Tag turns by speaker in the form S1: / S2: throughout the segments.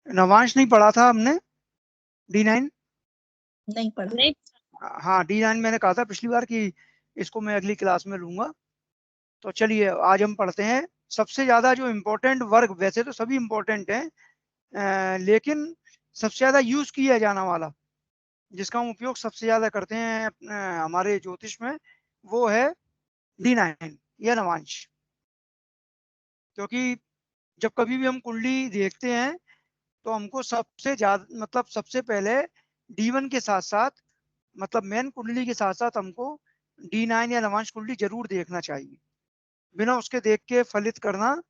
S1: नवांश नहीं पढ़ा था हमने D9?
S2: नहीं पढ़ा।
S1: हाँ, D9 मैंने कहा था पिछली बार कि इसको मैं अगली क्लास में लूंगा। तो चलिए आज हम पढ़ते हैं सबसे ज्यादा जो इम्पोर्टेंट वर्ग, वैसे तो सभी इम्पोर्टेंट हैं, लेकिन सबसे ज्यादा यूज किया जाने वाला, जिसका हम उपयोग सबसे ज्यादा करते हैं हमारे ज्योतिष में, वो है D9 या नवांश। क्योंकि जब कभी भी हम कुंडली देखते हैं तो हमको सबसे ज्यादा मतलब सबसे पहले D1 के साथ साथ, मतलब मेन कुंडली के साथ साथ हमको D9 या नवांश कुंडली जरूर देखना चाहिए। बिना उसके देख के फलित करना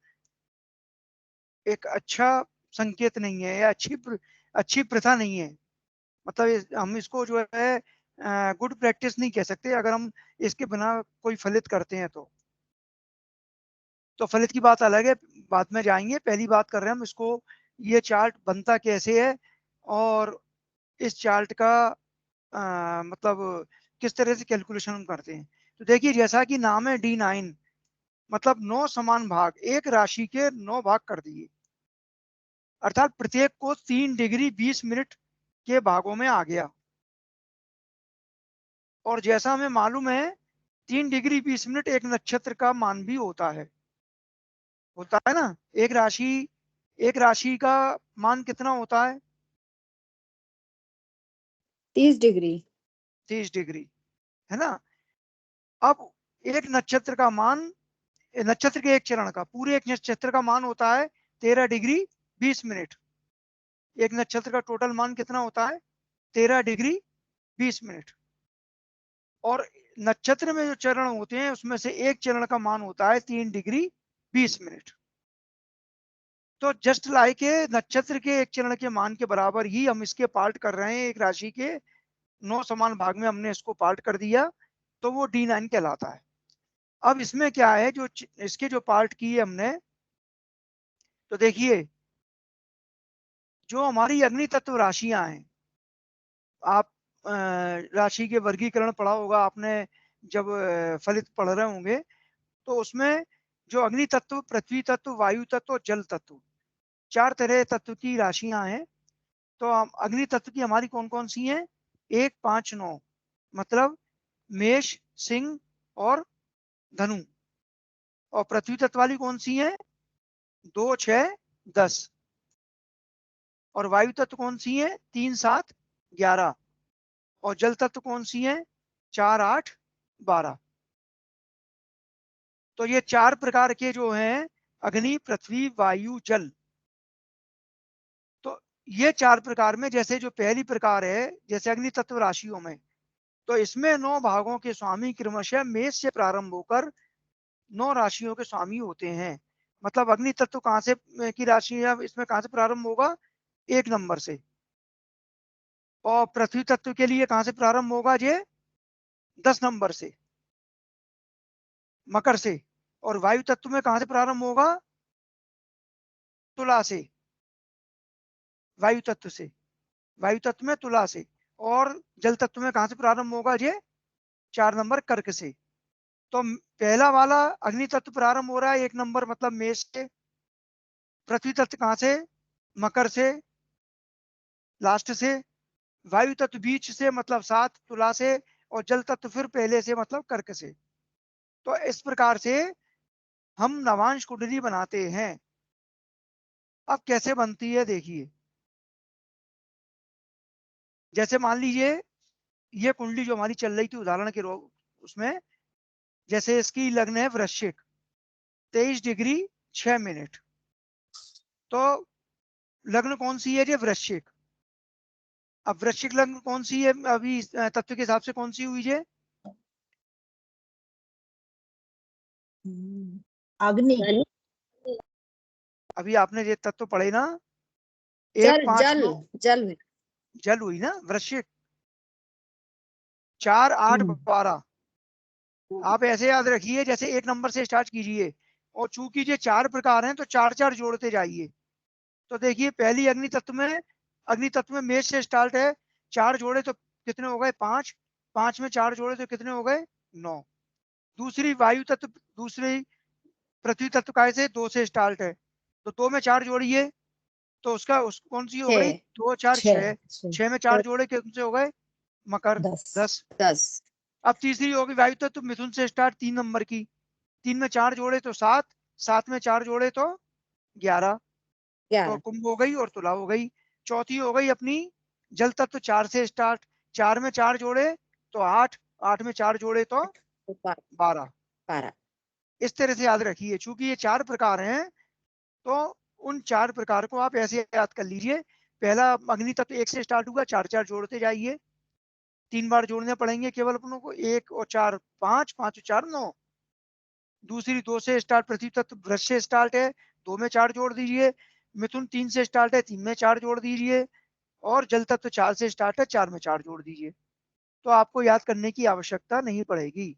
S1: एक अच्छा संकेत नहीं है या अच्छी प्रथा नहीं है। मतलब हम इसको जो है गुड प्रैक्टिस नहीं कह सकते अगर हम इसके बिना कोई फलित करते हैं तो फलित की बात अलग है, बाद में जाएंगे। पहली बात कर रहे हैं हम इसको, ये चार्ट बनता कैसे है और इस चार्ट का मतलब किस तरह से कैलकुलेशन हम करते हैं। तो देखिए जैसा कि नाम है D9, मतलब 9 समान भाग, एक राशि के 9 भाग कर दिए, अर्थात प्रत्येक को 3 डिग्री 20 मिनट के भागों में आ गया। और जैसा हमें मालूम है 3 डिग्री 20 मिनट एक नक्षत्र का मान भी होता है ना। एक राशि का मान कितना होता है?
S2: 30 डिग्री।
S1: 30 डिग्री, है ना। अब एक नक्षत्र का मान, नक्षत्र के एक चरण का, पूरे एक नक्षत्र का मान होता है 13 डिग्री 20 मिनट। एक नक्षत्र का टोटल मान कितना होता है? 13 डिग्री 20 मिनट। और नक्षत्र में जो चरण होते हैं उसमें से एक चरण का मान होता है 3 डिग्री 20 मिनट। तो जस्ट लाइक नक्षत्र के एक चरण के मान के बराबर ही हम इसके पार्ट कर रहे हैं। एक राशि के 9 समान भाग में हमने इसको पार्ट कर दिया, तो वो D9 कहलाता है। अब इसमें क्या है, जो इसके जो पार्ट किए हमने, तो देखिए जो हमारी अग्नि तत्व राशियां हैं, आप राशि के वर्गीकरण पढ़ा होगा आपने जब फलित पढ़ रहे होंगे, तो उसमें जो अग्नि तत्व, पृथ्वी तत्व, वायु तत्व और जल तत्व, 4 तरह तत्व की राशियां हैं। तो अग्नि तत्व की हमारी कौन कौन सी हैं? 1, 5, 9, मतलब मेष, सिंह और धनु। और पृथ्वी तत्व वाली कौन सी है? 2, 6, 10। और वायु तत्व कौन सी है? 3, 7, 11। और जल तत्व कौन सी है? 4, 8, 12। तो ये 4 प्रकार के जो हैं, अग्नि, पृथ्वी, वायु, जल। तो ये 4 प्रकार में जैसे जो पहली प्रकार है, जैसे अग्नि तत्व राशियों में, तो इसमें 9 भागों के स्वामी क्रमशः मेष से प्रारंभ होकर 9 राशियों के स्वामी होते हैं। मतलब अग्नि तत्व कहां से की राशि है, इसमें कहां से प्रारंभ होगा? 1 नंबर से। और पृथ्वी तत्व के लिए कहां से प्रारंभ होगा? ये 10 नंबर से, मकर से। और वायु तत्व में कहां से प्रारंभ होगा? तुला से, वायु तत्व से, वायु तत्व में तुला से। और जल तत्व में कहां से प्रारंभ होगा? ये 4 नंबर कर्क से। तो पहला वाला अग्नि तत्व प्रारंभ हो रहा है 1 नंबर, मतलब मेष से। पृथ्वी तत्व कहां से? मकर से, लास्ट से। वायु तत्व बीच से, मतलब 7 तुला से। और जल तत्व फिर पहले से, मतलब कर्क से। तो इस प्रकार से हम नवांश कुंडली बनाते हैं। अब कैसे बनती है देखिए। जैसे मान लीजिए ये कुंडली जो हमारी चल रही थी उदाहरण के उसमें, जैसे इसकी लग्न है वृश्चिक, 23 डिग्री 6 मिनट। तो लग्न कौन सी है? ये वृश्चिक। अब वृश्चिक लग्न कौन सी है अभी तत्व के हिसाब से, कौन सी हुई है?
S2: अग्नि।
S1: अभी आपने ये तत्व पढ़े ना, 1,
S2: जल
S1: 5,
S2: जल
S1: 9।
S2: जल।
S1: जल हुई ना वृश्चिक। 4, 8, 12। आप ऐसे याद रखिए, जैसे 1 नंबर से स्टार्ट कीजिए और चूंकि ये 4 प्रकार हैं तो 4 4 जोड़ते जाइए। तो देखिए पहली अग्नि तत्व में मेष से स्टार्ट है, 4 जोड़े तो कितने हो गए? 5। 5 में 4 जोड़े तो कितने हो गए? 9। दूसरी वायु तत्व, दूसरी पृथ्वी तत्व का से 2 से स्टार्ट है, तो 2 में 4 जोड़िए तो उसका कौन सी हो गई? 2 4 6, 6 में 4 जोड़े कितने से हो गए? मकर 10।
S2: 10।
S1: अब तीसरी होगी वायु तत्व मिथुन से स्टार्ट 3 नंबर की, 3 में 4 जोड़े तो 7, 7 में 4 जोड़े तो 11, तो कुंभ हो गई और तुला हो गई। चौथी हो गई अपनी जल तत्व 4 से स्टार्ट, 4 में 4 जोड़े तो 8, 8 में 4 जोड़े तो 12। इस तरह से याद रखिए, चूंकि ये 4 प्रकार हैं तो उन 4 प्रकार को आप ऐसे याद कर लीजिए। पहला अग्नि तत्व 1 से स्टार्ट हुआ, 4 4 जोड़ते जाइए, 3 बार जोड़ने पड़ेंगे केवल अपनों को, 1 और 4 5, 5 और 4 9। दूसरी 2 से स्टार्ट पृथ्वी तत्व वृष से स्टार्ट है, 2 में 4 जोड़ दीजिए। मिथुन 3 से स्टार्ट है, 3 में 4 जोड़ दीजिए। और जल तत्व 4 से स्टार्ट है, 4 में 4 जोड़ दीजिए। तो आपको याद करने की आवश्यकता नहीं पड़ेगी।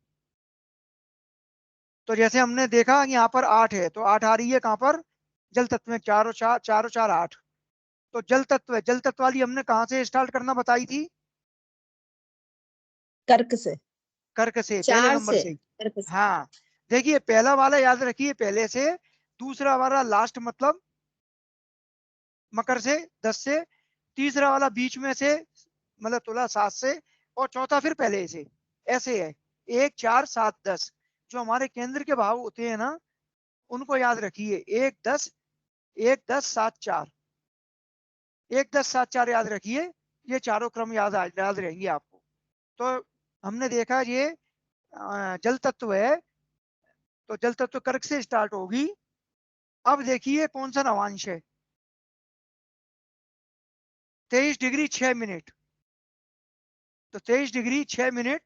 S1: तो जैसे हमने देखा कि यहाँ पर 8 है, तो 8 आ रही है कहाँ पर? जल तत्व में, 4 और 4, 4 और 4 8। तो जल तत्व है, जल तत्व वाली हमने कहाँ से स्टार्ट करना बताई थी?
S2: कर्क से,
S1: कर्क से, पहले
S2: 4
S1: नंबर से।
S2: कर्क से।
S1: हाँ, देखिए पहला वाला याद रखिए पहले से, दूसरा वाला लास्ट मतलब मकर से 10 से, तीसरा वाला बीच में से मतलब तुला 7 से, और चौथा फिर पहले से। ऐसे है 1 4 7 10। जो हमारे केंद्र के भाव होते हैं ना, उनको याद रखिए। 1 10, 1 10 7 4, 1 10 7 4 याद रखिए। ये चारों क्रम याद रहेंगे आपको। तो हमने देखा ये जल तत्व है, तो जल तत्व कर्क से स्टार्ट होगी। अब देखिए कौन सा नवांश है? 23 डिग्री 6 मिनट। तो 23 डिग्री 6 मिनट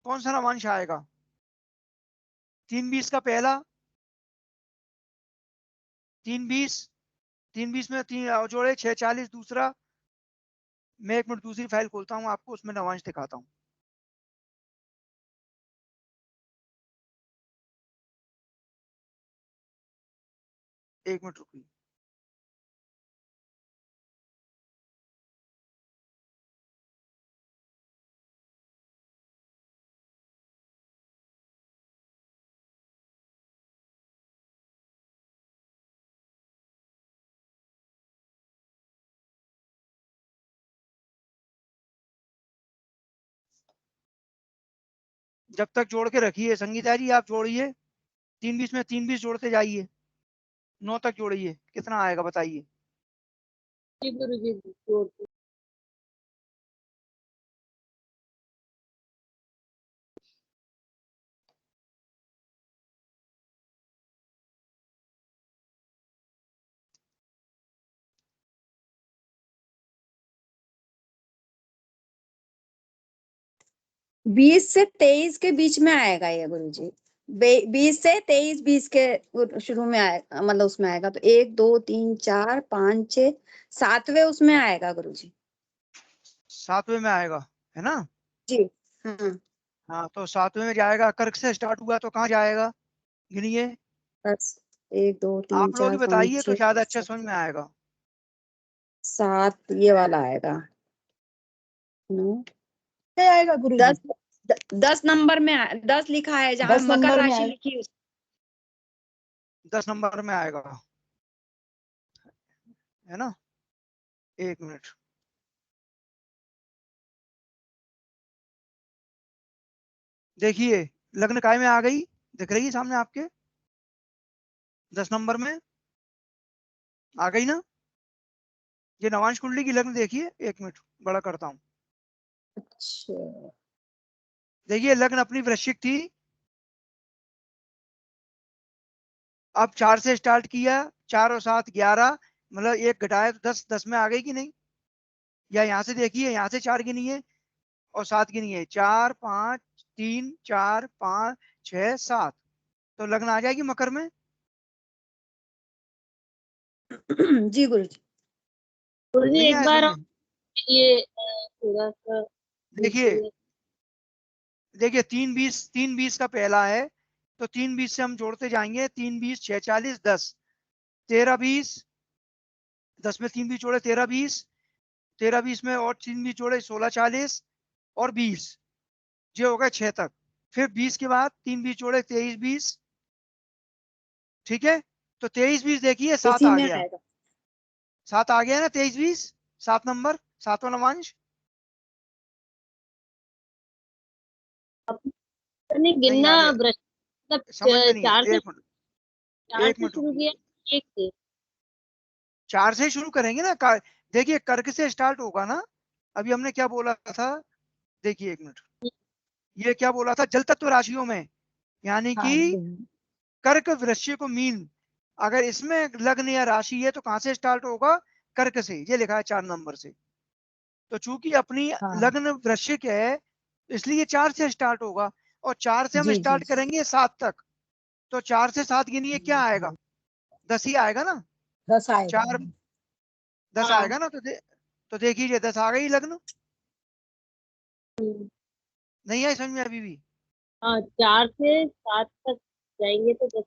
S1: कौन सा नवांश आएगा? 3:20 का पहला, 3:20, 3:20 में 3 जोड़े 6:40 दूसरा। मैं 1 मिनट दूसरी फाइल खोलता हूँ, आपको उसमें नवांश दिखाता हूँ। एक मिनट रुकिए। जब तक जोड़ के रखिए संगीता जी, आप जोड़िए। 3:20 में 3:20 जोड़ते जाइए, 9 तक जोड़िए, कितना आएगा बताइए?
S2: बीस से 23 के बीच में आएगा ये गुरुजी। 20 से 23, 20 के शुरू में आएगा, मतलब उसमें आएगा। तो 1 2 3 4 5 6 7वें उसमें आएगा गुरुजी।
S1: 7वें में आएगा, है ना?
S2: जी हाँ।
S1: हाँ, तो 7वें में जाएगा। कर्क से स्टार्ट हुआ तो कहाँ जाएगा? गिनिए।
S2: 10 1 2 3
S1: आप लोग
S2: 4
S1: ही
S2: 5
S1: बताइए तो
S2: 6
S1: ज्यादा अच्छा
S2: 7
S1: समझ में आएगा।
S2: 7 ये वाला आएगा। 9
S3: क्या आएगा गुरुजी?
S2: 10 नंबर में 10 लिखा है जहाँ
S3: 10
S2: मकर
S3: नंबर में
S2: राशि
S3: आएगा।
S2: लिखी है।
S1: 10 नंबर में आएगा, है ना? 1 मिनट। देखिए लग्न काय में आ गई, दिख रही है सामने आपके? 10 नंबर में आ गई ना? ये नवांश कुंडली की लग्न देखिए, 1 मिनट बड़ा करता हूँ।
S2: अच्छा
S1: देखिए लग्न अपनी वृश्चिक थी, अब 4 से स्टार्ट किया, 4 और 7 11, मतलब 1 घटाया तो 10, 10 में आ गई कि नहीं? या यहाँ से देखिए, यहाँ से 4 गिनिए और 7 गिनिए, 4 5 3 4 5 6 7, तो लग्न आ जाएगी मकर में।
S2: जी गुरुजी।
S3: गुरुजी
S1: नहीं
S3: एक
S1: आया
S3: बार
S1: समझ?
S3: ये थोड़ा सा
S1: देखिए, देखिए 3:20 का पहला है, तो 3:20 से हम जोड़ते जाएंगे। 3:20 6 40 10, 13 20, 10 में 3 20 जोड़े 13 20, 13 20 में और 3 20 जोड़े 16 40 और 20, ये हो गए 6 तक। फिर 20 के बाद 3 20 जोड़े 23 20, ठीक है? तो 23-20 देखिए 7
S2: इसी
S1: आ
S2: में
S1: गया,
S2: आएगा।
S1: 7 आ गया ना 23-20, 7 नंबर, 7वां नवांश।
S3: नहीं
S1: नहीं
S3: गिनना
S1: आ गया,
S3: ब्रश मतलब
S1: समझ में नहीं
S3: चार
S1: है,
S3: से,
S1: एक मिनट,
S3: चार
S1: एक
S3: से
S1: मिनट
S3: शुरू किया,
S1: रुकिए।
S3: एक से।
S1: 4 से ही शुरू करेंगे ना, देखिए कर्क से स्टार्ट होगा ना। अभी हमने क्या बोला था, देखिए एक मिनट, ये क्या बोला था, जल तत्व राशियों में, यानी
S2: हाँ
S1: कि कर्क वृश्चिक को मीन, अगर इसमें लग्न या राशि है तो कहां से स्टार्ट होगा, कर्क से, ये लिखा है 4 नंबर से। तो चूंकि अपनी
S2: हाँ
S1: लग्न वृश्चिक है, इसलिए 4 से स्टार्ट होगा, और 4 से हम
S2: जी जी।
S1: स्टार्ट करेंगे 7 तक। तो 4 से 7 गिनिए, क्या आएगा, 10 ही आएगा ना।
S2: 10 आएगा।
S1: 4, 10
S3: हाँ।
S1: आएगा ना, तो देख लीजिए 10 आ गई लग्न।
S3: हम्म,
S1: नहीं आई समझ में अभी भी।
S3: हाँ 4 से 7 तक जाएंगे तो 10।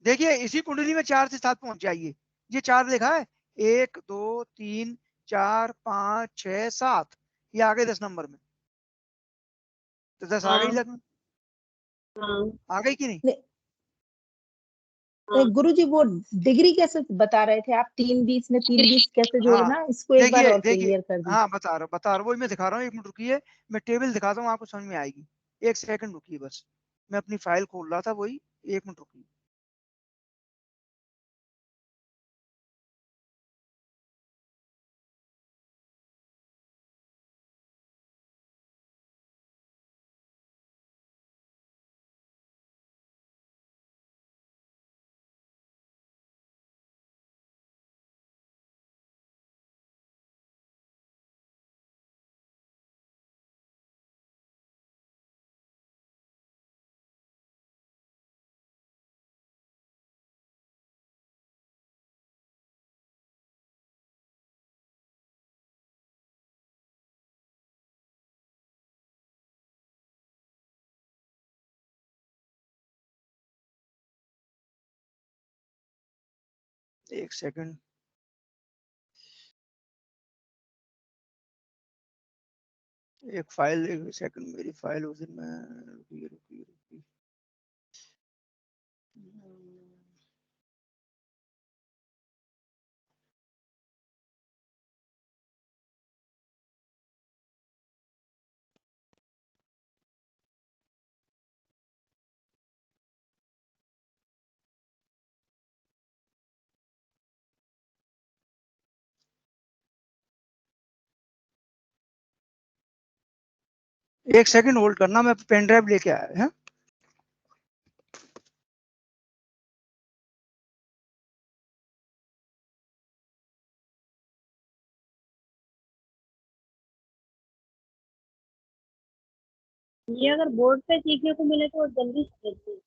S1: देखिए इसी कुंडली में 4 से 7 पहुंच जाइए, ये 4 लिखा है, 1 2 3 4 5 6 7, ये आ गए 10 नंबर में, तो 10 आ गई
S3: हाँ
S1: लग्न,
S3: हाँ
S1: आ गई कि नहीं।
S3: हाँ।
S2: गुरु जी वो डिग्री कैसे बता रहे थे आप, 3-20 में 3-20 कैसे
S1: हाँ
S2: जोड़ना, इसको एक बार
S1: देखिए
S2: और
S1: देखिए,
S2: क्लियर कर दीजिए।
S1: हाँ बता रहा हूँ, वही मैं दिखा रहा हूँ, एक मिनट रुकिए, मैं टेबल दिखाता हूँ, आपको समझ में आएगी। एक सेकंड रुकिए बस, मैं अपनी फाइल खोल रहा था वही, एक मिनट रुकिए। एक सेकंड, एक फाइल, एक सेकंड, मेरी फाइल उस दिन में, रुकिए रुकिए रुकिए। एक सेकंड होल्ड करना, मैं पेन ड्राइव लेके आया है।
S3: ये अगर बोर्ड पे सीखने को मिले तो जल्दी सीखते हैं।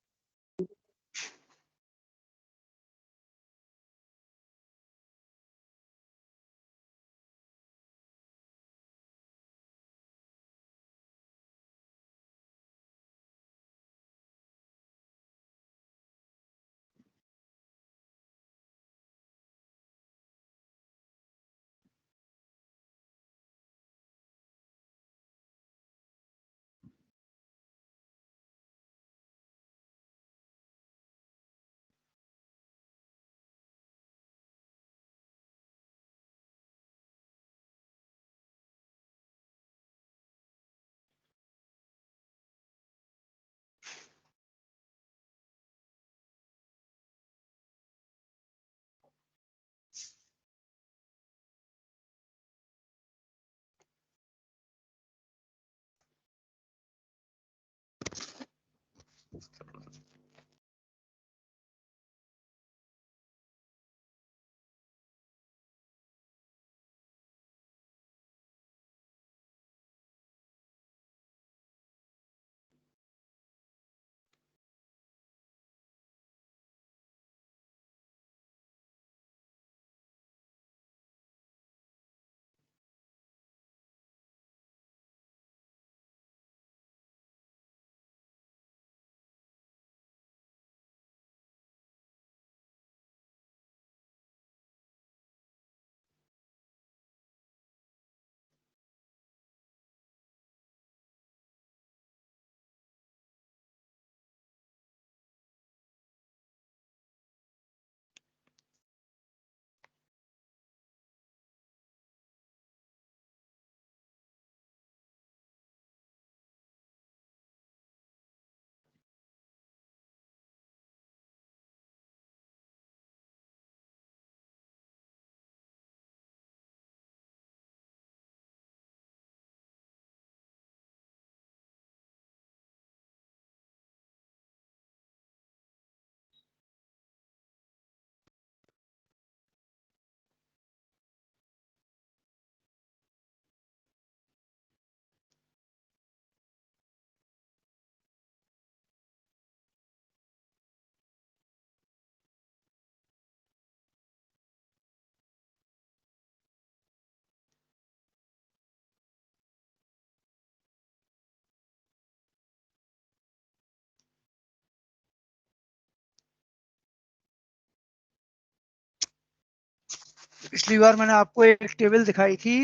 S1: पिछली बार मैंने आपको एक टेबल दिखाई थी,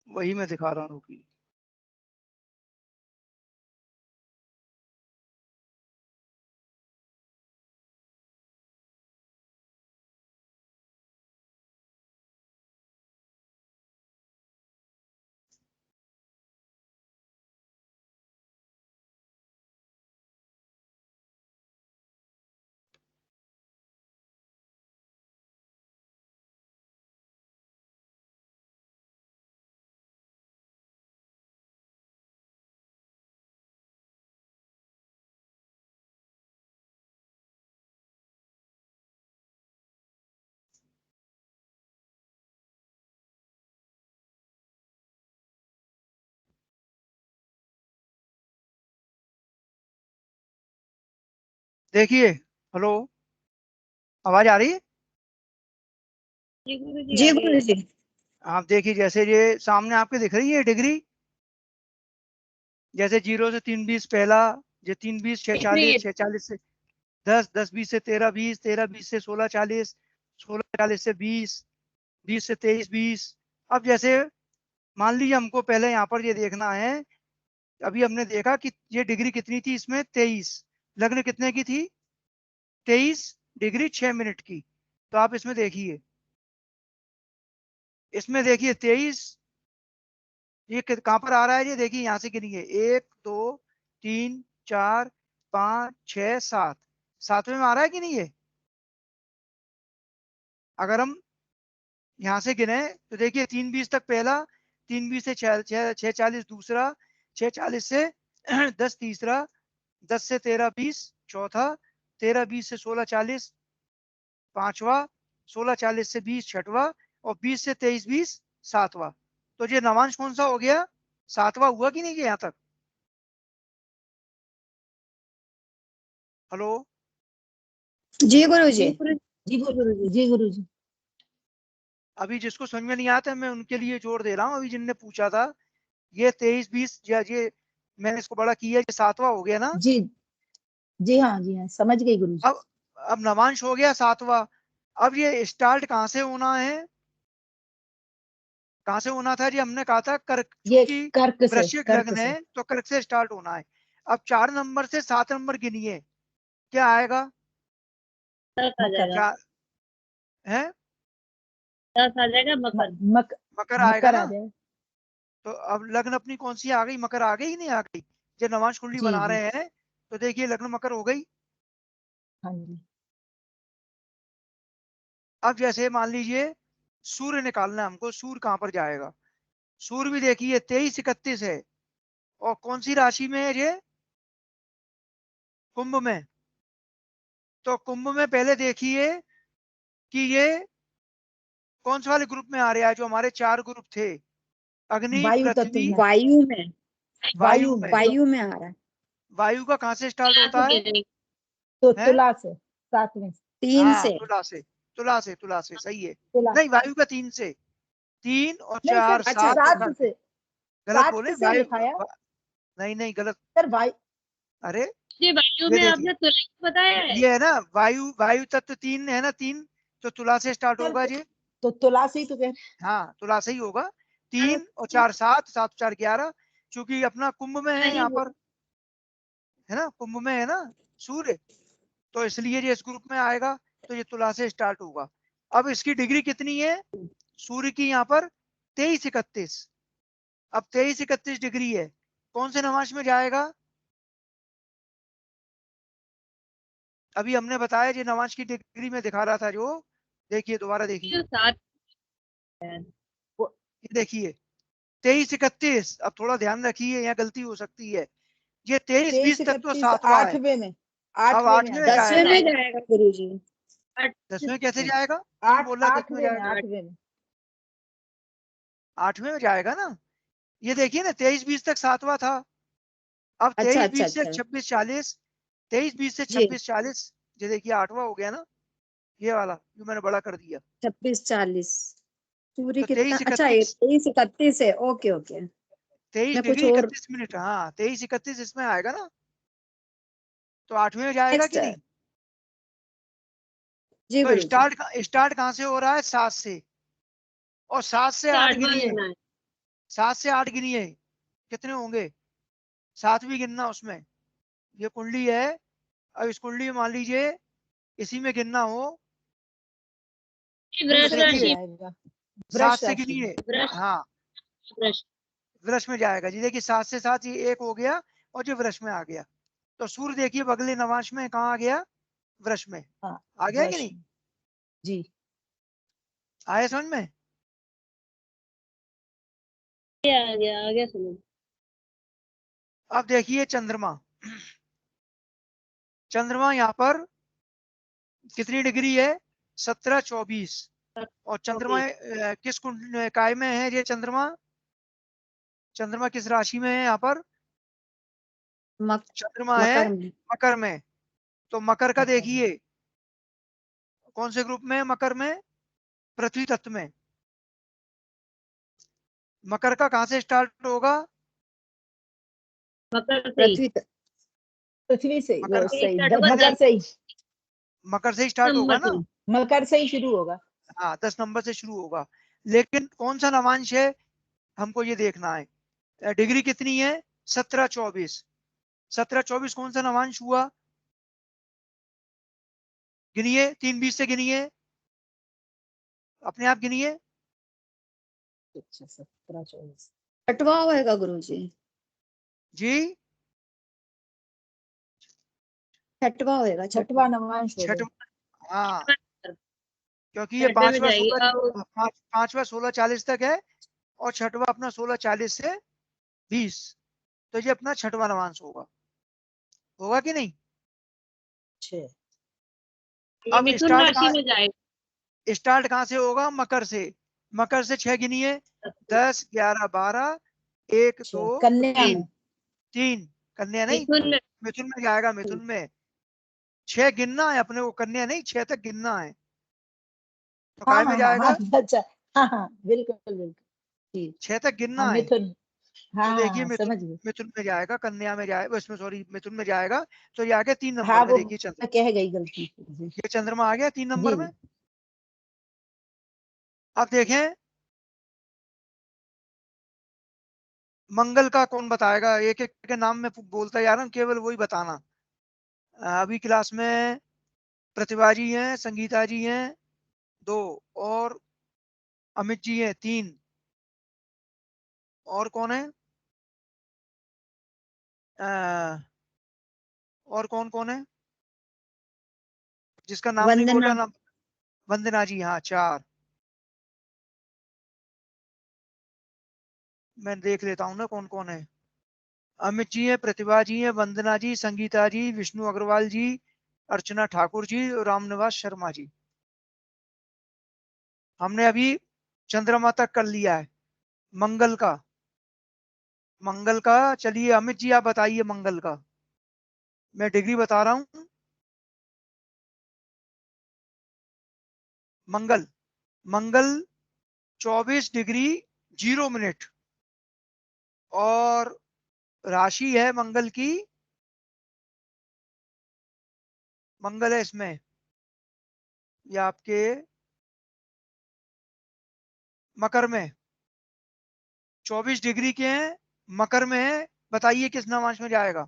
S1: वही मैं दिखा रहा हूँ। रुकिए, देखिए। हेलो, आवाज आ रही है?
S3: जी गुरुजी
S2: जी
S3: आ रही है।
S2: गुरुजी।
S1: आप देखिए, जैसे ये सामने आपके दिख रही है डिग्री, जैसे 0 से 3:20 पहला, जो 3:20 6:40, 6:40 से 10, 10:20 से 13:20, 13:20 से 16:40, 16:40 से 20, 20 से 23:20। अब जैसे मान लीजिए हमको पहले यहाँ पर ये देखना है, अभी हमने देखा कि ये डिग्री कितनी थी इसमें, 23। लग्न कितने की थी? 23 डिग्री 6 मिनट की। तो आप इसमें देखिए, इसमें देखिए 23, ये कहां पर आ रहा है? ये देखिए, यहां से गिनिए, 1 2 3 4 5 6 7, सातवें में आ रहा है कि नहीं ये? अगर हम यहां से गिने तो देखिए, 3:20 तक पहला, 3:20 से 6:40 दूसरा, 6:40 से 10 तीसरा, 10 से 13:20 चौथा, 13:20 से 16:40 पांचवा, 16:40 से 20 छठवा, और 20 से 23:20 सातवां। तो ये नवांश कौन सा हो गया? सातवां हुआ कि नहीं ये यहाँ तक? हेलो,
S2: जी गुरुजी।
S3: जी गुरुजी।
S1: अभी जिसको समझ में नहीं आता मैं उनके लिए जोड़ दे रहा हूँ। अभी जिनने पूछा था, ये 23-20, ये मैंने इसको बड़ा किया, ये सातवां हो गया ना।
S4: जी जी हाँ, जी हाँ, समझ गई गुरुजी।
S1: अब नवांश हो गया सातवां। अब ये स्टार्ट कहाँ से होना है? कहाँ से होना था जी? हमने कहा था कर्क,
S4: ये
S1: चूंकि
S4: कर्क से,
S1: वृश्चिक
S4: कर्क
S1: लग्न
S4: से।
S1: है तो कर्क से स्टार्ट होना है। अब 4 नंबर से 7 नंबर गिनिए, क्या आएगा?
S3: 10 आ
S4: मकर।
S3: जाएगा।
S1: क्या है?
S3: 10 आ जाएगा मकर।
S4: मक,
S1: मकर आएगा
S4: मकर
S1: ना।
S4: आ जाए।
S1: तो अब लग्न अपनी कौन सी आ गई? मकर आ गई कि नहीं आ गई? जब नवांश कुंडली
S4: जी
S1: बना
S4: जी
S1: रहे हैं तो देखिए, लग्न मकर हो गई।
S4: हाँ जी।
S1: अब जैसे मान लीजिए सूर्य निकालना है हमको, सूर्य कहां पर जाएगा? सूर्य भी देखिए 23-31 है, और कौन सी राशि में है ये? कुंभ में। तो कुंभ में पहले देखिए कि ये कौन से वाले ग्रुप में आ रहा है? जो हमारे 4 ग्रुप थे, अग्नि,
S4: वायु तत्व
S1: पृथ्वी,
S4: में।
S2: वायु में,
S1: वायु में।
S2: वायु में आ रहा है।
S1: वायु का कहां से स्टार्ट होता है?
S4: तो
S1: है?
S4: तुला से, 7वें से।
S2: 3
S1: हाँ,
S2: से।
S1: तुला से। तुला से, तुला से सही है।
S4: तुला।
S1: नहीं, वायु का 3 से, 3 और
S4: नहीं सर,
S1: 4
S2: अच्छा
S1: 7 और
S4: 7
S1: 9।
S4: से,
S1: गलत
S4: 7
S1: बोले,
S4: से
S1: वायु
S4: लिखाया
S1: नहीं नहीं, गलत।
S4: सर। वायु।
S1: अरे
S3: जी वायु
S1: ये
S3: में
S1: देखिए,
S3: आपने तुला बताया है।
S1: ये है ना वायु, वायु तत्व 3 है ना, 3। तो तुला से स्टार्ट
S4: सर
S1: होगा जी।
S4: तो तुला से ही तो कह।
S1: हाँ, तुला से ही होगा।
S3: हाँ,
S1: 3 और 4 7, 7 और 4 11। चूंकि अपना कुंभ में है
S3: नहीं
S1: यहाँ
S3: वो
S1: पर, है ना, कुंभ में है ना सूर्य, तो इसलिए ये इस ग्रुप में आएगा। तो ये तुला से स्टार्ट होगा। अब इसकी डिग्री कितनी है सूर्य की यहाँ पर? 23-31। अब 23-31 डिग्री है, कौन से नवांश में जाएगा? अभी हमने बताया, ये नवांश की डिग्री में दिखा रहा था जो, देखिए दोबारा देखिए,
S3: 7 है।
S1: ये देखिए 23-31। अब थोड़ा ध्यान रखिए, यहाँ गलती हो सकती है। ये 23-20 तक तो
S4: 23-31
S1: सातवां है।
S4: 8वें में,
S1: अब
S4: 8वें में आ
S1: 8वें में
S4: जाए।
S2: 10वें
S1: जाएगा।
S2: में जाएगा गुरुजी।
S1: 10वें कैसे जाएगा? कौन
S4: 8,
S1: बोल रहा है 10वें
S4: 8वें में,
S1: जाएगा?
S4: 8वें में।
S1: 8वें में जाएगा ना। ये देखिए ना, 23-20 तक सातवां था। अब
S2: अच्छा अच्छा
S1: 23-20 से
S2: अच्छा
S1: 26-40, 23-20 से
S2: जी।
S1: 26-40, ये देखिए 8वां हो गया ना, ये वाला जो मैंने बड़ा कर दिया।
S2: 26-40 सूर्य
S1: तो
S2: कितना? अच्छा,
S1: 23-31,
S2: 23-31 है। Okay okay.
S1: 23
S2: मैं कुछ
S1: डिग्री
S2: और
S1: 31 मिनट, हाँ 23-31 इसमें आएगा ना। तो 8वें में जाएगा
S2: नेक्स्ट।
S1: कि नहीं?
S2: जी
S1: तो
S2: गुरुजी।
S1: स्टार्ट कहाँ से हो रहा है? 7 से, और 7 से 8
S3: आठवां
S1: गिनिए,
S3: लेना है।
S1: 7 से 8 गिनिए, कितने होंगे? 7 भी गिनना उसमें। ये कुंडली है, अब इस कुंडली में मान लीजिए इसी में गिनना हो तो
S3: वृष
S1: देखिए
S3: राशि।
S4: जाएगा
S1: 7
S4: वृष
S1: से
S4: राशि
S1: गिनिए।
S4: में।
S3: वृष
S1: हाँ,
S3: वृष
S1: वृष में जाएगा जी। देखिए 7 से 7 ये 1 हो गया और जो वृष में आ गया। तो सूर्य देखिए बगले नवांश में कहाँ आ गया? वृष में।
S4: हाँ
S1: आ गया कि
S4: वृष
S1: नहीं?
S4: में। जी
S1: आया समझ में?
S3: आ गया समझ।
S1: अब देखिए चंद्रमा, चंद्रमा यहाँ पर कितनी डिग्री है? 17-24। और चंद्रमा किस काय में है ये चंद्रमा? चंद्रमा किस राशि में है यहाँ पर?
S2: मक,
S1: चंद्रमा है
S2: मकर में।
S1: मकर में। तो मकर का
S4: मकर में।
S1: देखिए कौन से ग्रुप में है? मकर में, पृथ्वी तत्व में। मकर का कहां से स्टार्ट होगा?
S3: मकर से ही।
S4: पृथ्वी से
S1: मकर,
S4: वो सही
S3: स्टार्ट होगा
S4: मकर से ही।
S1: मकर से ही स्टार्ट होगा
S3: नंबर
S1: ना?
S3: से।
S4: मकर से ही शुरू होगा।
S1: हाँ, 10 नंबर से शुरू होगा। लेकिन कौन सा नवांश है हमको ये देखना है। डिग्री कितनी है? 17-24। 17-24 कौन सा नवांश हुआ? गिनिए, 3-20 से गिनिए, अपने आप गिनिए।
S4: अच्छा 17-24।
S2: छठवा होएगा गुरुजी,
S1: जी,
S2: छठवा होएगा, छठवा।
S4: छठवा नवांश
S1: छठ,
S4: होगा।
S1: हाँ, क्योंकि ये
S3: छठे में
S1: पांचवा
S3: जाएगी
S1: 16,
S3: अब।
S1: पांचवा 16-40 तक है और छठवा अपना 16-40 से 20। तो ये अपना छठवा नवांश होगा। होगा कि नहीं?
S4: छह।
S3: ये
S1: अब
S3: मिथुन राशि में जाएगा।
S1: स्टार्ट कहाँ से होगा? मकर से। मकर से 6 गिनिए, 10, 11, 12, 1, 2,
S4: कन्या
S1: 3,
S4: में।
S1: 3। कन्या नहीं,
S3: मिथुन में।
S1: मिथुन में जाएगा। मिथुन में 6 गिनना है अपने को, कन्या नहीं, 6 तक गिनना है। तो
S4: हाँ
S1: काय में
S4: हाँ हाँ हाँ
S1: जाएगा?
S4: अच्छा। हाँ हाँ बिल्कुल बिल्कुल। ठीक।
S1: 6 तक
S4: हाँ
S1: गिनना है।
S4: मिथुन। हाँ
S1: तो
S4: हाँ
S1: देखिए
S4: हाँ
S1: मिथुन,
S4: समझ गई।
S1: मिथुन में जाएगा, कन्या में जाएगा, उसमें सॉरी मिथुन में जाएगा। तो ये आ गया 3 नंबर
S4: हाँ
S1: में।
S4: वो
S1: देखिए चंद्र,
S4: मैं कह गई गलती से। जी
S1: ये चंद्रमा आ गया 3 नंबर
S4: जी
S1: में। अब देखें मंगल का कौन बताएगा? एक एक के नाम में बोलता जा रहा हूँ, केवल वही बताना। अभी क्लास में प्रतिभा जी हैं, संगीता जी हैं 2, और अमित जी हैं 3, और कौन है? और कौन कौन है जिसका नाम नहीं
S2: वंदना।
S1: बोला ना? वंदना जी, हाँ 4। मैं देख लेता हूँ ना कौन कौन है। अमित जी है, प्रतिभा जी है, वंदना जी, संगीता जी, विष्णु अग्रवाल जी, अर्चना ठाकुर जी और रामनिवास शर्मा जी। हमने अभी चंद्रमा तक कर लिया है। मंगल का, मंगल का चलिए अमित जी आप बताइए मंगल का। मैं डिग्री बता रहा हूँ। मंगल, मंगल 24 डिग्री 0 मिनट, और राशि है मंगल की, मंगल है इसमें ये आपके मकर में, 24 डिग्री के हैं, मकर में है। बताइए किस नवांश में जाएगा?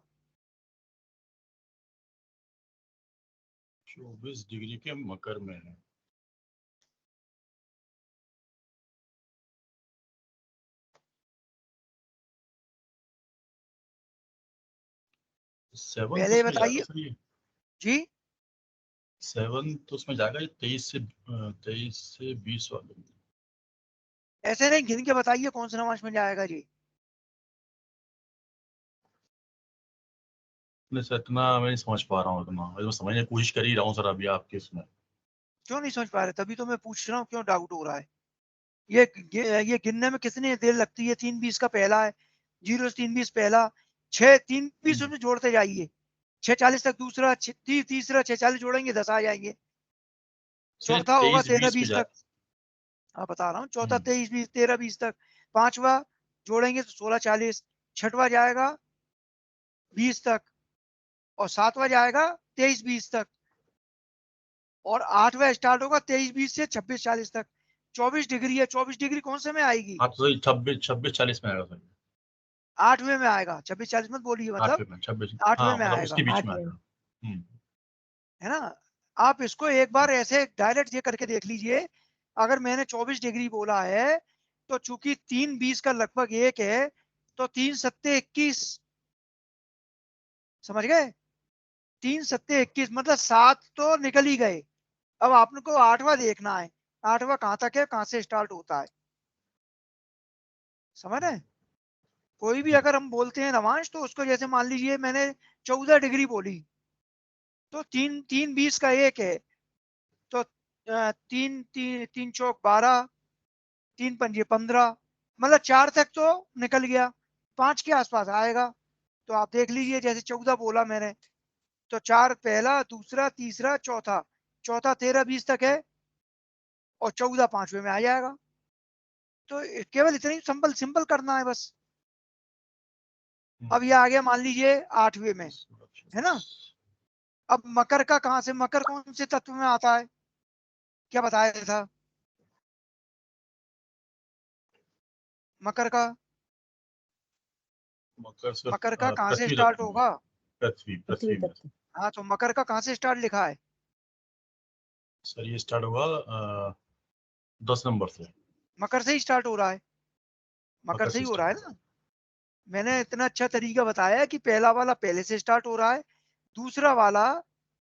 S5: 24 डिग्री के मकर में है। सेवन
S1: पहले
S5: उसमें जाएगा
S1: बताइए
S5: सर ये।
S1: जी।
S5: 7 तो उसमें जाएगा ये 23 से 20 वाले में।
S1: ऐसे नहीं, गिन के बताइए कौन से नवांश में जाएगा जी।
S5: नहीं सर इतना मैं नहीं समझ पा रहा हूँ, इतना मैं समझने की कोशिश कर ही रहा हूँ सर अभी आपके इसमें।
S1: क्यों नहीं समझ पा रहे? तभी तो मैं पूछ रहा हूँ, क्यों डाउट हो रहा है? ये गिनने में कितनी देर लगती है? 3-20 का पहला है, 0 से 3-20 पहला, 6 3-20 उसमें जोड़ते जाइए, 6-40 तक दूसरा, 30 तीसरा, 6-40 जोड़ेंगे 10 आ जाएंगे।
S5: सर
S1: चौथा होगा
S5: 23-20 पे
S1: 13-20 तक। हाँ बता रहा हूँ, चौथा 23-20, 13-20 तक। पांचवा जोड़ेंगे तो 16-40। छठवा जाएगा 20 तक, और सातवां जाएगा 23-20 तक। और 8वां स्टार्ट होगा 23:20 से 26:40 तक। 24 डिग्री है, 24 डिग्री कौन से में आएगी?
S5: हाँ तो 26:40 में आएगा सर।
S1: 8वें में आएगा, 26:40 मत बोलिए, मतलब
S5: 8वें में 26,
S1: 8वें
S5: हाँ
S1: में
S5: मतलब
S1: आएगा,
S5: उसके बीच में
S4: 8वें।
S5: आएगा।
S1: है ना। आप इसको एक बार ऐसे डायरेक्ट ये करके देख लीजिए। अगर मैंने 24 डिग्री बोला है तो चूंकि 3:20 का लगभग 1 है तो 3 सत्ते 21, समझ गए? 3 सत्ते 21 मतलब 7 तो निकल ही गए। अब आपको 8वां देखना है, 8वां कहां तक है, कहां से स्टार्ट होता है, समझ रहे हैं? कोई भी अगर हम बोलते हैं नवांश तो उसको जैसे मान लीजिए मैंने 14 डिग्री बोली तो 3:20 का 1 है तो 3 चौक 12, 3 पंजे 15, मतलब 4 तक तो निकल गया, 5 के आसपास आएगा। तो आप देख लीजिए जैसे 14 बोला मैंने तो 4 पहला, दूसरा, तीसरा, चौथा, चौथा 13:20 तक है और 14 5वें में आ जाएगा। तो केवल इतना ही सिंपल सिंपल करना है बस। अब ये आ गया मान लीजिए 8वें में, है ना। अब मकर का कहां से, मकर कौन से तत्व में आता है, क्या बताया था? मकर का, मकर का कहां से
S5: पृथ्वी
S1: स्टार्ट
S5: तत्व में,
S1: होगा?
S5: पृथ्वी
S4: पृथ्वी
S5: पृथ्वी में।
S4: तत्व।
S1: हाँ तो मकर का कहां से स्टार्ट लिखा है?
S5: सर ये स्टार्ट होगा 10 नंबर से।
S1: मकर से ही स्टार्ट हो रहा है, मकर से ही हो रहा है ना। मैंने इतना अच्छा तरीका बताया कि पहला वाला पहले से स्टार्ट हो रहा है, दूसरा वाला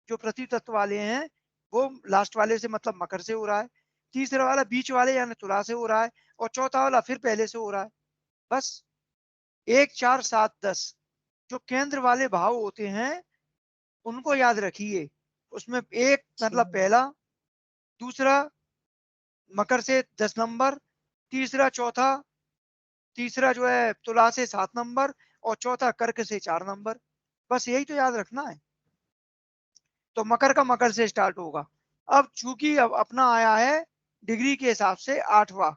S1: जो पृथ्वी तत्व वाले हैं वो लास्ट वाले से मतलब मकर से हो रहा है, तीसरा वाला बीच वाले यानी तुला से हो रहा है और चौथा वाला फिर पहले से हो रहा है। बस 1 4 7 10 जो केंद्र वाले भाव होते हैं उनको याद रखिए। उसमें एक मतलब पहला, दूसरा मकर से 10 नंबर, तीसरा चौथा, तीसरा जो है तुला से 7 नंबर और चौथा कर्क से 4 नंबर। बस यही तो याद रखना है। तो मकर का मकर से स्टार्ट होगा। अब चूंकि अब अपना आया है डिग्री के हिसाब से 8वां,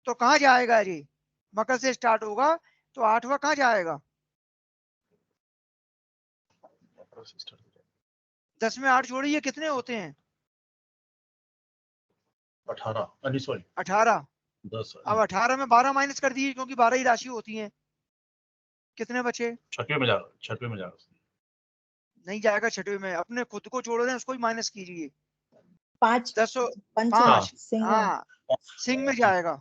S1: तो कहां जाएगा ये? मकर से स्टार्ट होगा तो 8वां कहां जाएगा? 10 में 8 जोड़िए कितने होते हैं?
S5: 18, सॉरी
S1: 18।
S5: 10।
S1: अब 18 में 12 माइनस कर दीजिए क्योंकि 12 ही राशि होती है। कितने बचे?
S5: 6वें में जाएगा, 6वें में जाएगा।
S1: नहीं जाएगा 6वें में, अपने खुद को जोड़ दें उसको ही माइनस कीजिए।
S4: 5
S1: 10
S4: पंच
S1: 5,
S4: सिंह।
S1: हाँ सिंह में जाएगा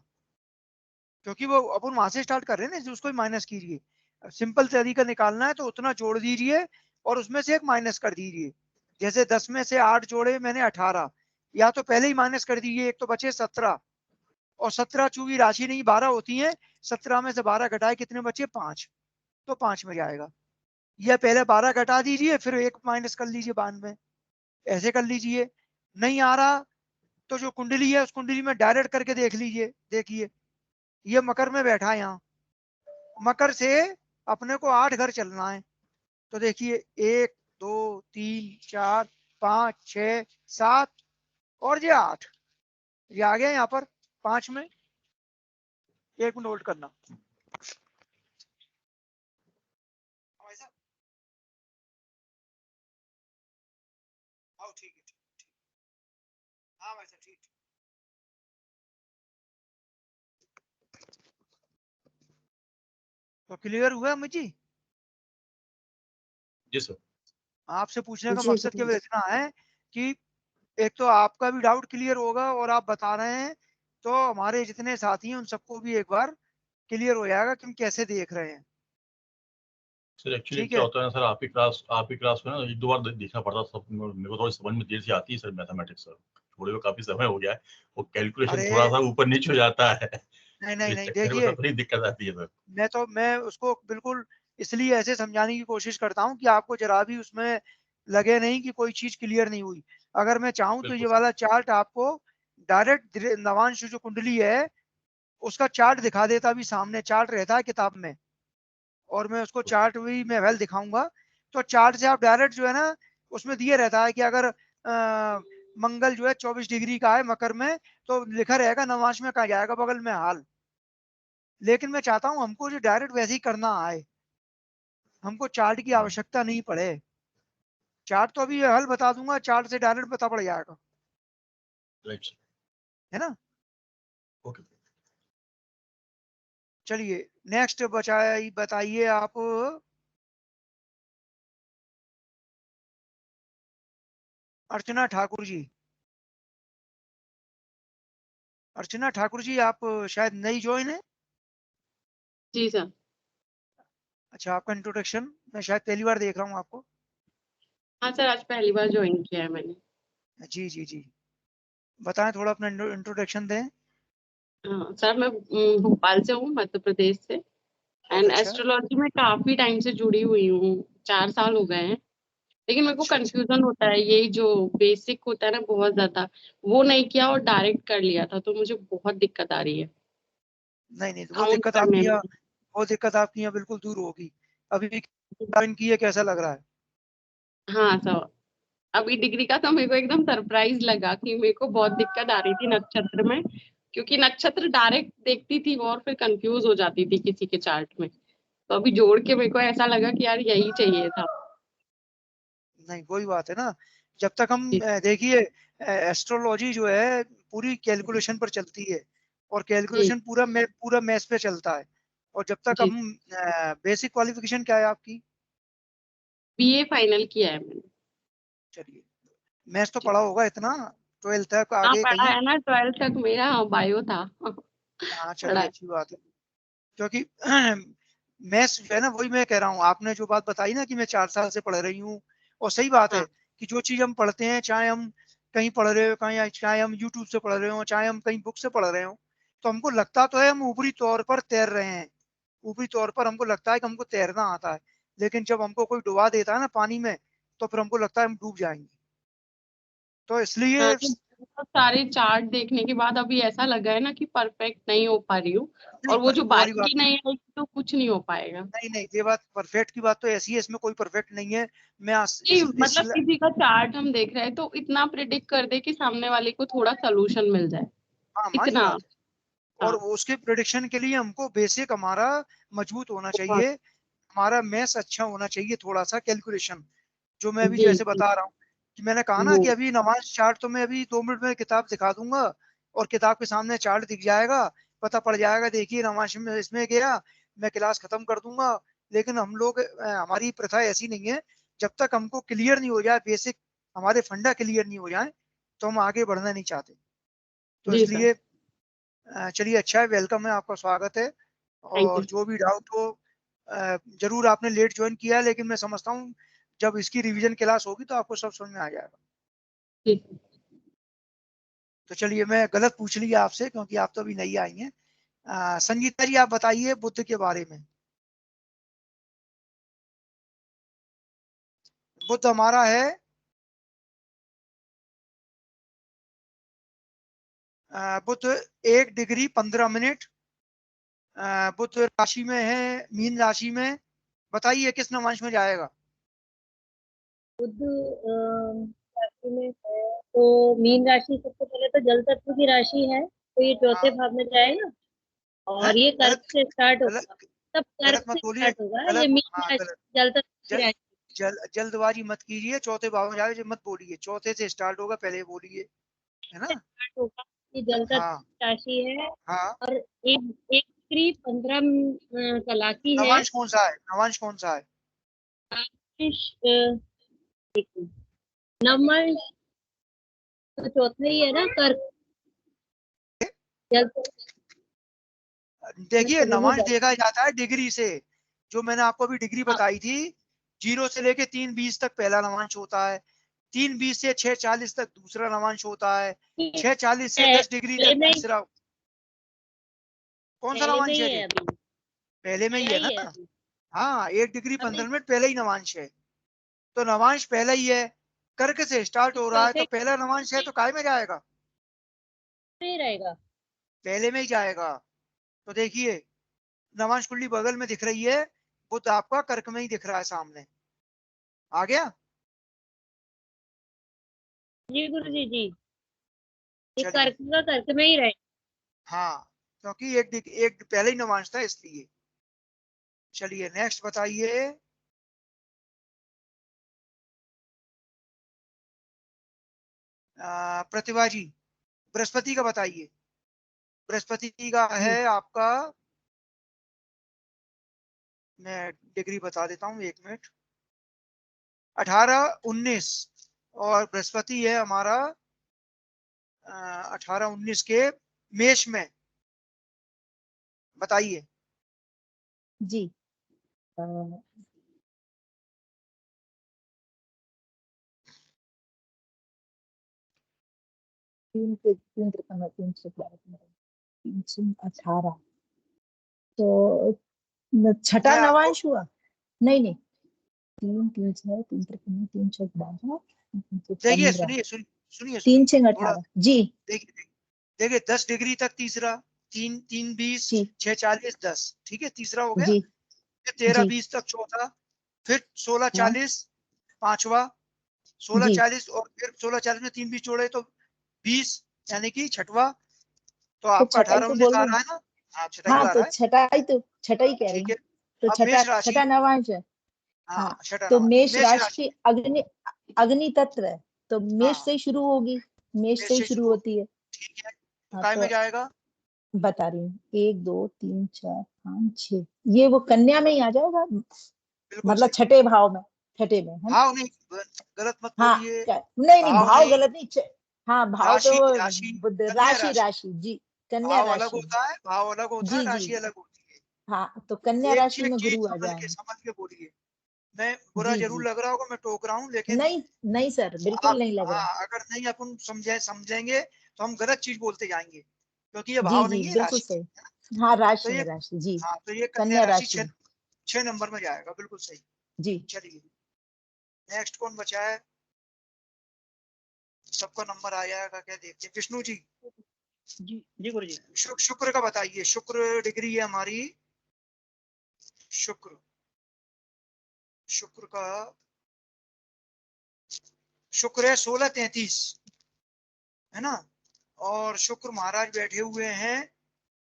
S1: क्योंकि वो अपन वहां से स्टार्ट कर रहे हैं ना, उसको ही माइनस कीजिए। सिंपल तरीका निकालना है तो उतना जोड़ दीजिए और उसमें से एक माइनस कर दीजिए। जैसे 10 में से 8 जोड़े मैंने 18, या तो पहले ही माइनस कर दीजिए, एक तो बचे 17 और 17 चूंकि राशि नहीं 12 होती है, 17 में से 12 घटाए कितने बचे? 5, तो 5 में जाएगा। या पहले 12 घटा दीजिए फिर एक माइनस कर लीजिए बाद में, ऐसे कर लीजिए। नहीं आ रहा तो जो कुंडली है उस कुंडली में डायरेक्ट करके देख लीजिए। देखिए ये मकर में बैठा है, यहाँ मकर से अपने को 8 घर चलना है। तो देखिए 1 2 3 4 5 6 7 और ये 8, ये आ गया यहाँ पर 5 में। एक मिनट होल्ड करना। आओ ठीक है, ठीक। हाँ वैसा ठीक। तो क्लियर हुआ मुझे?
S5: जी सर।
S1: आपसे पूछने का
S2: जी
S1: मकसद केवल इतना है कि एक तो आपका भी डाउट क्लियर होगा और आप बता रहे हैं तो हमारे जितने साथी हैं उन सबको भी एक बार क्लियर हो जाएगा कि हम कैसे देख रहे हैं।
S5: सर एक्चुअली
S1: ठीक
S5: क्या
S1: है।
S5: होता है ना सर, आप ही क्लास में ना 1-2 बार देखना पड़ता सब। मेरे को थोड़ी समझ में देर से आती है सर मैथमेटिक्स सर, छोड़े हुए काफी समय हो गया है, वो कैलकुलेशन
S1: अरे
S5: थोड़ा सा ऊपर नीचे हो जाता है।
S1: नहीं नहीं
S5: इस
S1: नहीं,
S5: चक्कर में
S1: देखिए
S5: सर थोड़ी दिक्कत आती है सर।
S1: मैं उसको बिल्कुल इसलिए ऐसे समझाने की कोशिश करता हूँ कि आपको जरा भी उसमें लगे नहीं कि कोई चीज क्लियर नहीं हुई। अगर मैं चाहूँ तो ये
S5: बिल्कुल सर।
S1: वाला चार्ट आपको डायरेक्ट नवांश जो कुंडली है उसका चार्ट दिखा देता, भी सामने चार्ट रहता है किताब में और मैं उसको चार्ट भी मैं वेल दिखाऊंगा। तो चार्ट से आप डायरेक्ट जो है ना उसमें दिए रहता है कि अगर मंगल जो है 24 डिग्री का है मकर में तो लिखा रहेगा नवांश में कहा जाएगा बगल में हाल। लेकिन मैं चाहता हूं हमको जो डायरेक्ट वैसे ही करना आए, हमको चार्ट की आवश्यकता नहीं पड़े। चार्ट तो अभी हल बता दूंगा, चार्ट से डायरेक्ट पता पड़ जाएगा,
S5: राइट
S1: है ना।
S5: ओके
S1: चलिए नेक्स्ट बताइए आप। अर्चना ठाकुर जी, अर्चना ठाकुर जी आप शायद नई ज्वाइन है।
S6: जी सर।
S1: अच्छा, आपका इंट्रोडक्शन, मैं शायद पहली बार देख रहा हूँ आपको।
S6: हाँ सर, आज पहली बार ज्वाइन किया है मैंने।
S1: जी जी जी, बताएं, थोड़ा अपना इंट्रोडक्शन दें।
S6: सर मैं भोपाल से हूँ, मध्य प्रदेश से।
S1: बहुत
S6: एंड
S1: अच्छा।
S6: एस्ट्रोलॉजी में काफी टाइम से जुड़ी हुई हूँ, 4 साल हो गए हैं। लेकिन मेरे को
S1: अच्छा अच्छा,
S6: कंफ्यूजन होता है, यही जो बेसिक होता है ना बहुत ज्यादा, वो नहीं किया और डायरेक्ट कर लिया था, तो मुझे बहुत दिक्कत आ रही है
S1: नहीं नहीं, वो
S6: काउंट
S1: दिक्कत
S6: करने
S1: आपकी
S6: में।
S1: यहाँ, वो दिक्कत आपकी यहाँ बिल्कुल दूर होगी। अभी ज्वाइन की है, कैसा लग रहा है?
S6: हाँ सर, अभी डिग्री का तो मेरे को एकदम सरप्राइज लगा कि मेरे को बहुत दिक्कत आ रही थी नक्षत्र में, क्योंकि नक्षत्र डायरेक्ट देखती थी वो और फिर कंफ्यूज हो जाती थी किसी के चार्ट में। तो अभी जोड़ के मेरे को ऐसा लगा कि यार यही चाहिए था।
S1: नहीं, वही बात है ना, जब तक हम
S6: जी
S1: देखिए, एस्ट्रोलॉजी जो है पूरी कैलकुलेशन पर चलती है, और
S6: जी
S1: कैलकुलेशन पूरा मैथ्स पे चलता है। और जब तक
S6: जी।
S1: हम बेसिक क्वालिफिकेशन क्या है आपकी?
S6: बीए फाइनल किया है मैंने।
S1: चलिए, मैथ्स तो
S6: जी।
S1: पढ़ा होगा इतना, 12th तक
S6: हाँ
S1: आगे
S6: पढ़ा
S1: कहीं?
S6: है ना, 12th तक मेरा बायो था।
S1: हाँ
S6: पढ़ा
S1: चलिए,
S6: है।
S1: अच्छी बात है। क्योंकि मैथ्स जो है ना, वही मैं कह रहा हूँ, आपने जो बात बताई ना कि मैं 4 साल से पढ़ रही हूँ, और सही बात है
S6: हाँ
S1: कि जो चीज हम पढ़ते हैं, चाहे हम कहीं पढ़ रहे हो, कहीं चाहे हम यूट्यूब से पढ़ रहे हो, चाहे हम कहीं बुक से पढ़ रहे हो, तो हमको लगता तो है हम ऊपरी तौर पर तैर रहे हैं, ऊपरी तौर पर हमको लगता है कि हमको तैरना आता है, लेकिन जब हमको कोई डुबा देता है ना पानी में, तो फिर हमको लगता है हम डूब जाएंगे। तो
S6: हाँ,
S1: इसलिए
S6: नहीं, बहुत सारे चार्ट देखने के बाद अभी ऐसा लगा है ना कि परफेक्ट नहीं हो पा रही हूँ,
S1: नहीं,
S6: और वो जो
S1: वो वाली बात
S6: बारीकी नहीं आएगी तो कुछ नहीं हो पाएगा।
S1: नहीं, नहीं, ये बात परफेक्ट की बात तो ऐसी है, इसमें कोई परफेक्ट नहीं है। मैं
S6: नहीं मतलब किसी का चार्ट हम देख रहे हैं तो इतना प्रिडिक्ट कर दे कि सामने वाले को थोड़ा सोल्यूशन मिल जाए,
S1: हाँ, मानी
S6: इतना।
S1: बात है। और
S6: हाँ
S1: उसके प्रिडिक्शन के लिए हमको बेसिक हमारा मजबूत होना
S6: बहुत।
S1: चाहिए, हमारा मैथ्स अच्छा होना चाहिए, थोड़ा सा कैलकुलेशन, जो मैं अभी
S6: जी
S1: जैसे
S6: जी।
S1: बता रहा हूँ, कि मैंने कहा ना
S6: वो
S1: कि अभी नवांश चार्ट तो मैं अभी 2 मिनट में किताब दिखा दूंगा, और किताब के सामने चार्ट दिख जाएगा, पता पड़ जाएगा, देखिए नवांश में इसमें गया, मैं क्लास खत्म कर दूंगा। लेकिन हम लोग हमारी प्रथा ऐसी नहीं है, जब तक हमको क्लियर नहीं हो जाए बेसिक, हमारे फंडा क्लियर नहीं हो जाए, तो हम आगे बढ़ना नहीं चाहते। तो
S6: जी सर।
S1: इसलिए चलिए, अच्छा है, वेलकम है, आपका स्वागत है।
S6: Thank you.
S1: और जो भी डाउट हो, जरूर आपने लेट ज्वाइन किया है, लेकिन मैं समझता हूँ जब इसकी रिवीजन क्लास होगी तो आपको सब समझ में आ जाएगा।
S6: जी सर।
S1: तो चलिए, मैं गलत पूछ लिया आपसे, क्योंकि आप तो अभी नई आई हैं। संगीता जी, आप बताइए बुद्ध के बारे में। बुद्ध हमारा है बुद्ध 1 डिग्री 15 मिनट, बुद्ध राशि में है, मीन राशि में। बताइए किस नवांश में जाएगा?
S3: बुध राशि में है, तो मीन राशि सबसे पहले तो जल तत्व की राशि है, तो ये चौथे
S1: हाँ,
S3: भाव में जाएगा।
S1: है,
S3: और ये कर्क
S1: गलत,
S3: से स्टार्ट
S1: गलत,
S3: होगा, तब कर्क
S1: गलत मत
S3: से
S1: बोलिए,
S3: स्टार्ट होगा ये
S1: गलत,
S3: मीन
S1: हाँ
S3: राशि,
S1: गलत,
S3: जल तत्व की
S1: जल,
S3: राशि
S1: जल्दबाजी मत कीजिए, चौथे भाव में जाए मत बोलिए, चौथे से स्टार्ट होगा, पहले बोलिए, है
S3: से
S1: ना।
S3: स्टार्ट होगा। ये जल तत्व
S1: हाँ
S3: की राशि है।
S1: हाँ,
S3: और एक एक डिग्री 15 कलाकी है।
S1: नवांश कौन सा है, नवांश कौन सा है?
S3: नवमांश, नवमांश तो चौथा ही है ना, कर्क। जल
S1: देखिए,
S3: वही
S1: नवांश
S3: बात।
S1: देखा जाता है डिग्री से, जो मैंने आपको अभी डिग्री
S3: हाँ,
S1: बताई थी, 0 से लेके 3:20 तक पहला नवांश होता है, 3:20 से 6:40 तक दूसरा नवांश होता है,
S3: ये
S1: 6:40 से
S3: है,
S1: 10 डिग्री
S3: पहले
S1: तक
S3: में ही
S1: तीसरा। कौन सा
S3: पहले में
S1: नवांश
S3: ही
S1: है
S3: है
S1: ये?
S3: अभी,
S1: पहले में ही
S3: पहला
S1: है
S3: ही
S1: ना।
S3: है अभी।
S1: हाँ, 1 डिग्री 15
S3: अभी
S1: मिनट पहले ही नवांश है, तो नवांश पहला ही है, कर्क से स्टार्ट हो रहा है, तो
S3: चौथे
S1: पहला नवांश है, तो काय में जाएगा?
S3: नहीं रहेगा।
S1: पहले में ही जाएगा। तो देखिए, नवांश कुंडली बगल में दिख रही है, बुध आपका कर्क में ही दिख रहा है सामने, आ गया।
S3: जी गुरु जी जी, ये
S1: चलिए,
S3: कर्क का कर्क में ही रहेगा।
S1: हाँ, क्योंकि एक पहले ही नवांश था इसलिए। चलिए नेक्स्ट बताइए। प्रतिभा जी, बृहस्पति का बताइए। बृहस्पति का है आपका, मैं डिग्री बता देता हूँ, 1 मिनट। 18-19 और बृहस्पति है हमारा 18-19 के मेष में। बताइए।
S4: जी। अ, 3 से 18 तो छठा
S1: मैं आपको
S4: नवांश हुआ। नहीं नहीं, 3 3 6 3 3 3 6 12
S1: देखिए,
S4: 15
S1: सुनिए सुनिए सुनिए
S4: 3
S1: सुनिए
S4: 6
S1: थोड़ा।
S4: 18 जी
S1: देखिए देखिए, 10 डिग्री तक तीसरा, 3 3 20,
S4: जी
S1: 6 40 10, ठीक है, तीसरा हो गया।
S4: जी
S1: फिर 13
S4: जी
S1: 20 तक चौथा, फिर 16
S4: हाँ
S1: 40 पांचवा, 16
S4: जी
S1: 40 और फिर 16 40 में 3 20 जोड़े तो 20, यानी कि छठवा। तो
S4: तो
S1: आपका
S4: छठाई तो
S1: 18-19
S4: बोल
S1: आ
S4: रही
S1: रहा
S4: हूँ।
S1: है ना? हाँ, छठाई
S4: हाँ
S1: आ
S4: तो
S1: रहा है।
S4: छठाई कह रही
S1: ठीक है।
S4: हूँ। तो
S1: अब
S4: छठा
S1: मेष राशि।
S4: छठा नवांश है। हाँ
S1: हाँ, छठा
S4: तो
S1: नवा
S4: मेष
S1: मेष राशि।
S4: राशि अग्नि अग्नि तत्व है, तो मेष
S1: हाँ,
S4: से ही शुरू होगी, मेष
S1: मेष
S4: से ही
S1: से
S4: शुरू
S1: शुरू।
S4: होती है।
S1: ठीक है, तो
S4: हाँ
S1: काय में
S4: तो
S1: जाएगा?
S4: बता रही हूँ, 1 2 3 4 5 6 ये वो कन्या में ही आ जाएगा,
S1: बिल्कुल
S4: मतलब
S1: सही।
S4: छठे भाव में, छठे में है ना।
S1: भाव नहीं, गलत मत
S4: हाँ
S1: बोलिए।
S4: नहीं नहीं
S1: भाव
S4: भाव
S1: नहीं,
S4: गलत नहीं हाँ भाव तो
S1: राशि राशि, कन्या
S4: राशि
S1: राशि।
S4: राशि जी, कन्या
S1: भाव अलग
S4: राशि
S1: होता है, भाव अलग होता है,
S4: जी जी।
S1: राशि अलग होती है।
S4: हाँ तो कन्या
S1: एक
S4: राशि
S1: एक
S4: में
S1: चीज
S4: गुरु आ जाएंगे।
S1: समझ के बोलिए। मैं बुरा
S4: जी
S1: जरूर
S4: जी
S1: लग रहा होगा, मैं टोक रहा हूँ, लेकिन
S4: नहीं नहीं सर, बिल्कुल
S1: आप,
S4: नहीं लग रहा।
S1: हाँ, अगर नहीं अपन समझेंगे तो हम गलत चीज बोलते जाएंगे, क्योंकि ये
S4: जी
S1: भाव
S4: जी
S1: नहीं है,
S4: बिल्कुल
S1: राशि है।
S4: सही। हाँ
S1: तो
S4: राशि
S1: ये,
S4: में राशि जी,
S1: हाँ, तो ये कन्या
S4: कन्या
S1: राशि
S4: राशि
S1: 6 नंबर में जाएगा, बिल्कुल सही।
S4: जी।
S1: चलिए, नेक्स्ट कौन बचा है? सबका नंबर आ जाएगा क्या, देखते हैं। विष्णु जी,
S7: जी जी गुरु जी।
S1: शुक्र का बताइए। शुक्र डिग्री है हमारी, शुक्र शुक्र का, शुक्र है 16-33, है ना। और शुक्र महाराज बैठे हुए हैं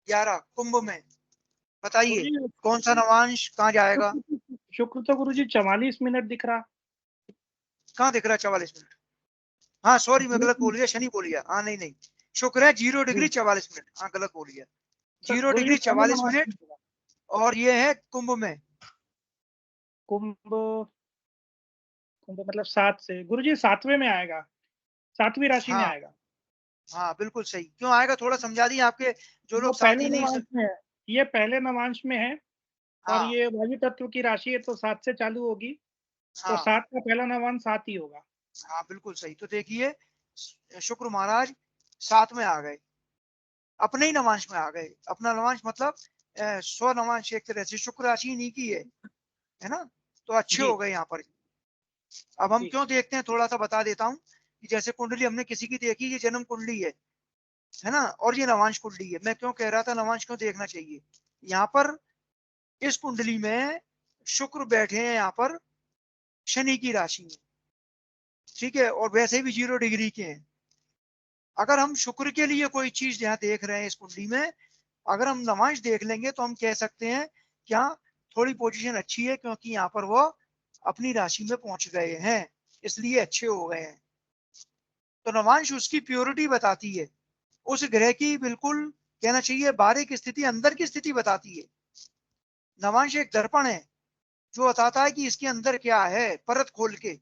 S1: 11 कुंभ में।
S7: गुरु
S1: बताइए,
S7: जी
S1: कौन सा नवांश कहाँ जाएगा?
S7: शुक्र तो गुरु जी 44 मिनट दिख रहा।
S1: कहाँ दिख रहा है 44 मिनट? हाँ सॉरी, मैं गलत
S7: जी
S1: बोल गया, शनि बोल गया। हाँ नहीं नहीं, शुक्र है 0 डिग्री 44 मिनट। हाँ, गलत बोल गया।
S7: सर
S1: 0
S7: गुरु जी
S1: डिग्री
S7: पहले
S1: 44 मिनट,
S7: नमाज
S1: और ये है कुंभ में।
S7: कुंभ कुंभ मतलब 7 से गुरु जी 7वें में आएगा, 7वीं राशि में
S1: हाँ
S7: आएगा।
S1: हाँ, बिल्कुल सही। क्यों आएगा, थोड़ा समझा दिए। आपके जो
S7: वो
S1: लोग साथ
S7: पहले
S1: ही नहीं
S7: नवांश में है, ये पहले नवांश में है और
S1: हाँ
S7: ये वायु तत्व की राशि है तो 7 से चालू होगी, तो
S1: हाँ
S7: 7 का पहला नवांश 7 ही होगा।
S1: हाँ, बिल्कुल सही। तो देखिए, शुक्र महाराज 7 में आ गए, अपने ही नवांश में आ गए। अपना नवांश मतलब स्व नवांश, एक तरह से शुक्र राशि नहीं की है ना। तो अच्छे
S7: जी
S1: हो गए यहाँ पर। अब हम
S7: जी
S1: क्यों देखते हैं, थोड़ा सा बता देता हूँ। कि जैसे कुंडली हमने किसी की देखी, ये जन्म कुंडली है ना, और ये नवांश कुंडली है। मैं क्यों कह रहा था नवांश क्यों देखना चाहिए। यहाँ पर इस कुंडली में शुक्र बैठे हैं यहाँ पर शनि की राशि में, ठीक है, और वैसे भी 0 डिग्री के हैं। अगर हम शुक्र के लिए कोई चीज यहाँ देख रहे हैं इस कुंडली में, अगर हम नवांश देख लेंगे तो हम कह सकते हैं क्या थोड़ी पोजीशन अच्छी है, क्योंकि यहाँ पर वो अपनी राशि में पहुंच गए हैं, इसलिए अच्छे हो गए हैं। तो नवांश उसकी प्योरिटी बताती है, उस ग्रह की, बिल्कुल कहना चाहिए बाहरी स्थिति, अंदर की स्थिति बताती है। नवांश एक दर्पण है जो बताता है कि इसके अंदर क्या है, परत खोल के।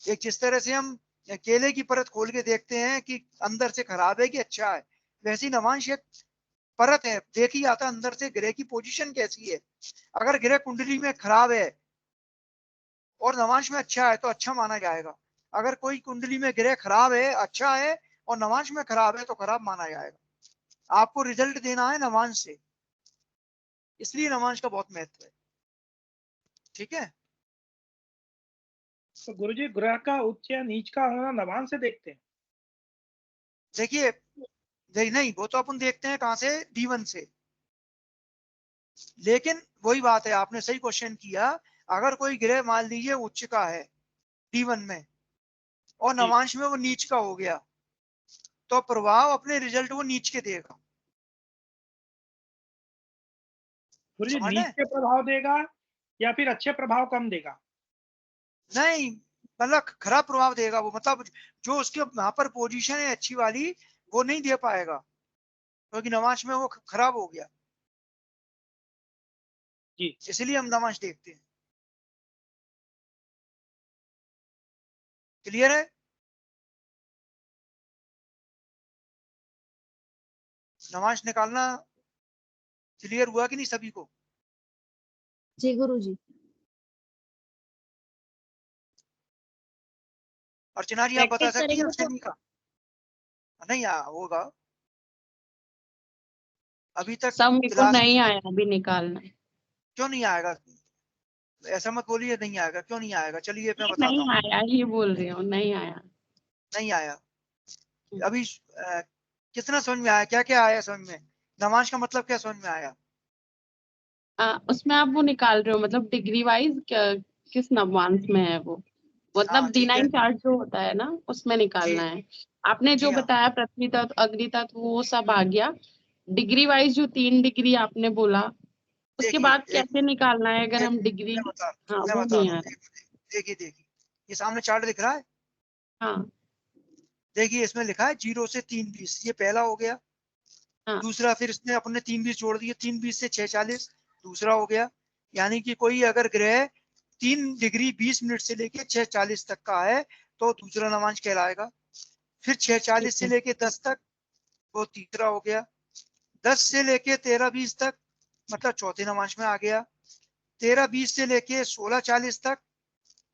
S1: एक जिस तरह से हम केले की परत खोल के देखते हैं कि अंदर से खराब है कि अच्छा है, वैसी नवांश एक परत है, देखी जाता है अंदर से ग्रह की पोजीशन कैसी है। अगर ग्रह कुंडली में खराब है और नवांश में अच्छा है तो अच्छा माना जाएगा। अगर कोई कुंडली में ग्रह खराब है, अच्छा है, और नवांश में खराब है तो खराब माना जाएगा। आपको रिजल्ट देना है नवांश से, इसलिए नवांश का बहुत महत्व है। ठीक है।
S7: तो गुरु जी ग्रह का उच्च या नीच का होना नवांश से देखते हैं।
S1: देखिए, नहीं, वो तो अपन देखते हैं कहां से, D1 से। लेकिन वही बात है, आपने सही क्वेश्चन किया। अगर कोई ग्रह मान लीजिए उच्च का है D1 में, और
S7: जी
S1: नवांश में वो नीच का हो गया, तो प्रभाव अपने रिजल्ट वो नीच के देगा।
S7: गुरु जी
S1: समझ
S7: नीच
S1: रहे?
S7: के प्रभाव देगा या फिर अच्छे प्रभाव कम देगा।
S1: नहीं, मतलब खराब प्रभाव देगा वो, मतलब जो उसके यहाँ पर पोजीशन है अच्छी वाली वो नहीं दे पाएगा, क्योंकि नवांश में वो खराब हो गया।
S7: जी।
S1: इसलिए हम नवांश देखते हैं। क्लियर है? नवांश निकालना क्लियर हुआ कि नहीं सभी को?
S4: जी गुरुजी।
S1: अर्चना जी आप बता
S3: प्रैक्टिस
S1: सकती हैं
S3: करेंगे तो
S1: शनि का? नहीं होगा अभी तक
S6: सब मेरे को
S1: क्लास।
S6: नहीं आया अभी निकालना।
S1: क्यों नहीं आएगा? ऐसा मत बोलिए नहीं आएगा, क्यों नहीं आएगा? चलिए मैं बताता
S6: नहीं
S1: हूँ।
S6: आया ही बोल रही हूँ, नहीं आया।
S1: नहीं आया अभी। कितना समझ में आया? क्या क्या आया समझ में? नवांश का मतलब क्या समझ में आया?
S6: उसमें आप वो निकाल रहे हो मतलब डिग्री वाइज किस नवांश में है वो, मतलब
S1: हाँ ठीक है।
S6: D9 चार्ट जो होता है ना उसमें निकालना है। आपने
S1: जी
S6: जो
S1: हाँ।
S6: बताया पृथ्वी तत्व अग्नि तत्व वो सब आ गया। डिग्री वाइज जो 3 डिग्री आपने बोला उसके
S1: देखिए
S6: बाद कैसे निकालना है अगर हम डिग्री।
S1: मैं बता
S6: हाँ
S1: मैं
S6: वो
S1: बता
S6: नहीं
S1: रहा
S6: आ
S1: हूँ।
S6: रहा।
S1: देखिए देखिए ये सामने चार्ट दिख रहा है।
S6: हाँ
S1: देखिए इसमें लिखा है 0 से 3:20, ये पहला हो गया।
S6: हाँ
S1: दूसरा फिर इसने अपने 3:20 जोड़ दिए, 3:20 से 6:40 दूसरा हो गया। यानी कि कोई अगर ग्रह 3 डिग्री 20 मिनट से लेके 6:40 तक का है तो दूसरा नवांश कहलाएगा। फिर 6:40
S6: ठीक
S1: से
S6: है।
S1: लेके 10 तक वो तीसरा हो गया। 10 से लेके 13:20 तक मतलब चौथे नवांश में आ गया। 13:20 से लेके 16:40 तक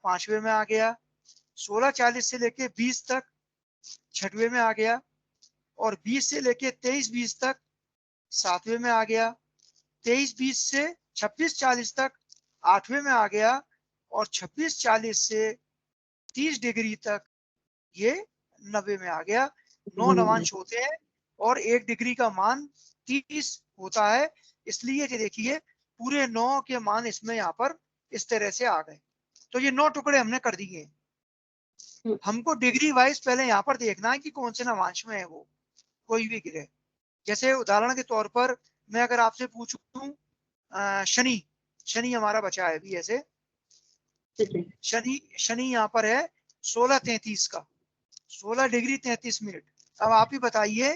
S1: पांचवें में आ गया। 16:40 से लेके 20 तक छठवें में आ गया। और 20 से लेके 23:20 तक सातवें में आ गया। 23:20 से 26:40 तक आठवें में आ गया। और 26:40 से 30 डिग्री तक ये 90 में आ गया। 9 नवांश होते हैं और 1 डिग्री का मान 30 होता है। इसलिए ये देखिए पूरे 9 के मान इसमें यहाँ पर इस तरह से आ गए। तो ये 9 टुकड़े हमने कर दिए। हमको डिग्री वाइज पहले यहाँ पर देखना है कि कौन से नवांश में है वो कोई भी ग्रह। जैसे उदाहरण के तौर पर मैं अगर आपसे पूछूं शनि, शनि हमारा बचा है अभी ऐसे।
S6: ठीक है।
S1: शनि यहाँ पर है 16:33 का, 16 डिग्री 33 मिनट। अब आप ही बताइए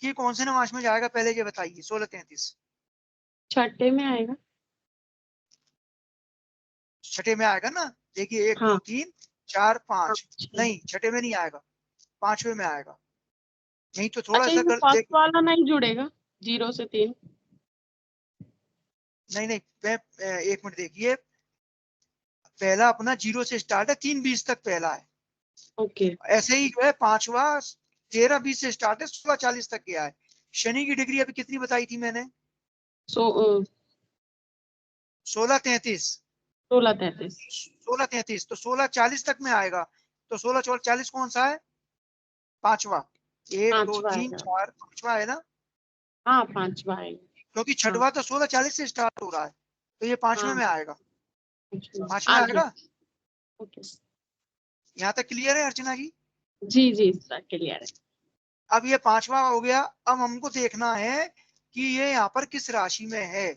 S1: कि कौन से नवांश में जाएगा, पहले ये बताइए। 16:33
S6: छठे में आएगा।
S1: छठे में आएगा ना? देखिए 1
S6: हाँ
S1: 2 3 4 5।
S6: छठे।
S1: नहीं छठे में नहीं आएगा, पांचवे में आएगा। नहीं तो थोड़ा
S6: अच्छा
S1: सा
S6: इसमें फर्स्ट वाला नहीं जुड़ेगा 0 से 3?
S1: नहीं नहीं मैं 1 मिनट देखिए। पहला अपना 0 से स्टार्ट है, 3:20 तक पहला है।
S6: ओके।
S1: ऐसे ही जो है पांचवा 13:20 से स्टार्ट है, 16:40 तक गया है। शनि की डिग्री अभी कितनी बताई थी मैंने?
S6: सो
S1: 16:33।
S6: 16:33।
S1: 16:33 तो 16:40 तक में आएगा। तो 16:40 कौन सा है? पांचवा। 1 2
S6: पांचवा
S1: 3
S6: आएगा।
S1: 4 पांचवा है ना?
S6: हाँ पांचवा आएगा।
S1: क्योंकि
S6: हाँ
S1: छठवा तो 16:40 से स्टार्ट हो रहा है, तो ये पांचवे
S6: हाँ
S1: में आएगा। पांचवे
S6: आ
S1: में
S6: गया।
S1: आएगा।
S6: ओके।
S1: यहाँ तक क्लियर है अर्चना जी?
S6: जी जी सर क्लियर है।
S1: अब ये पांचवा हो गया। अब हमको देखना है कि ये यहाँ पर किस राशि में है।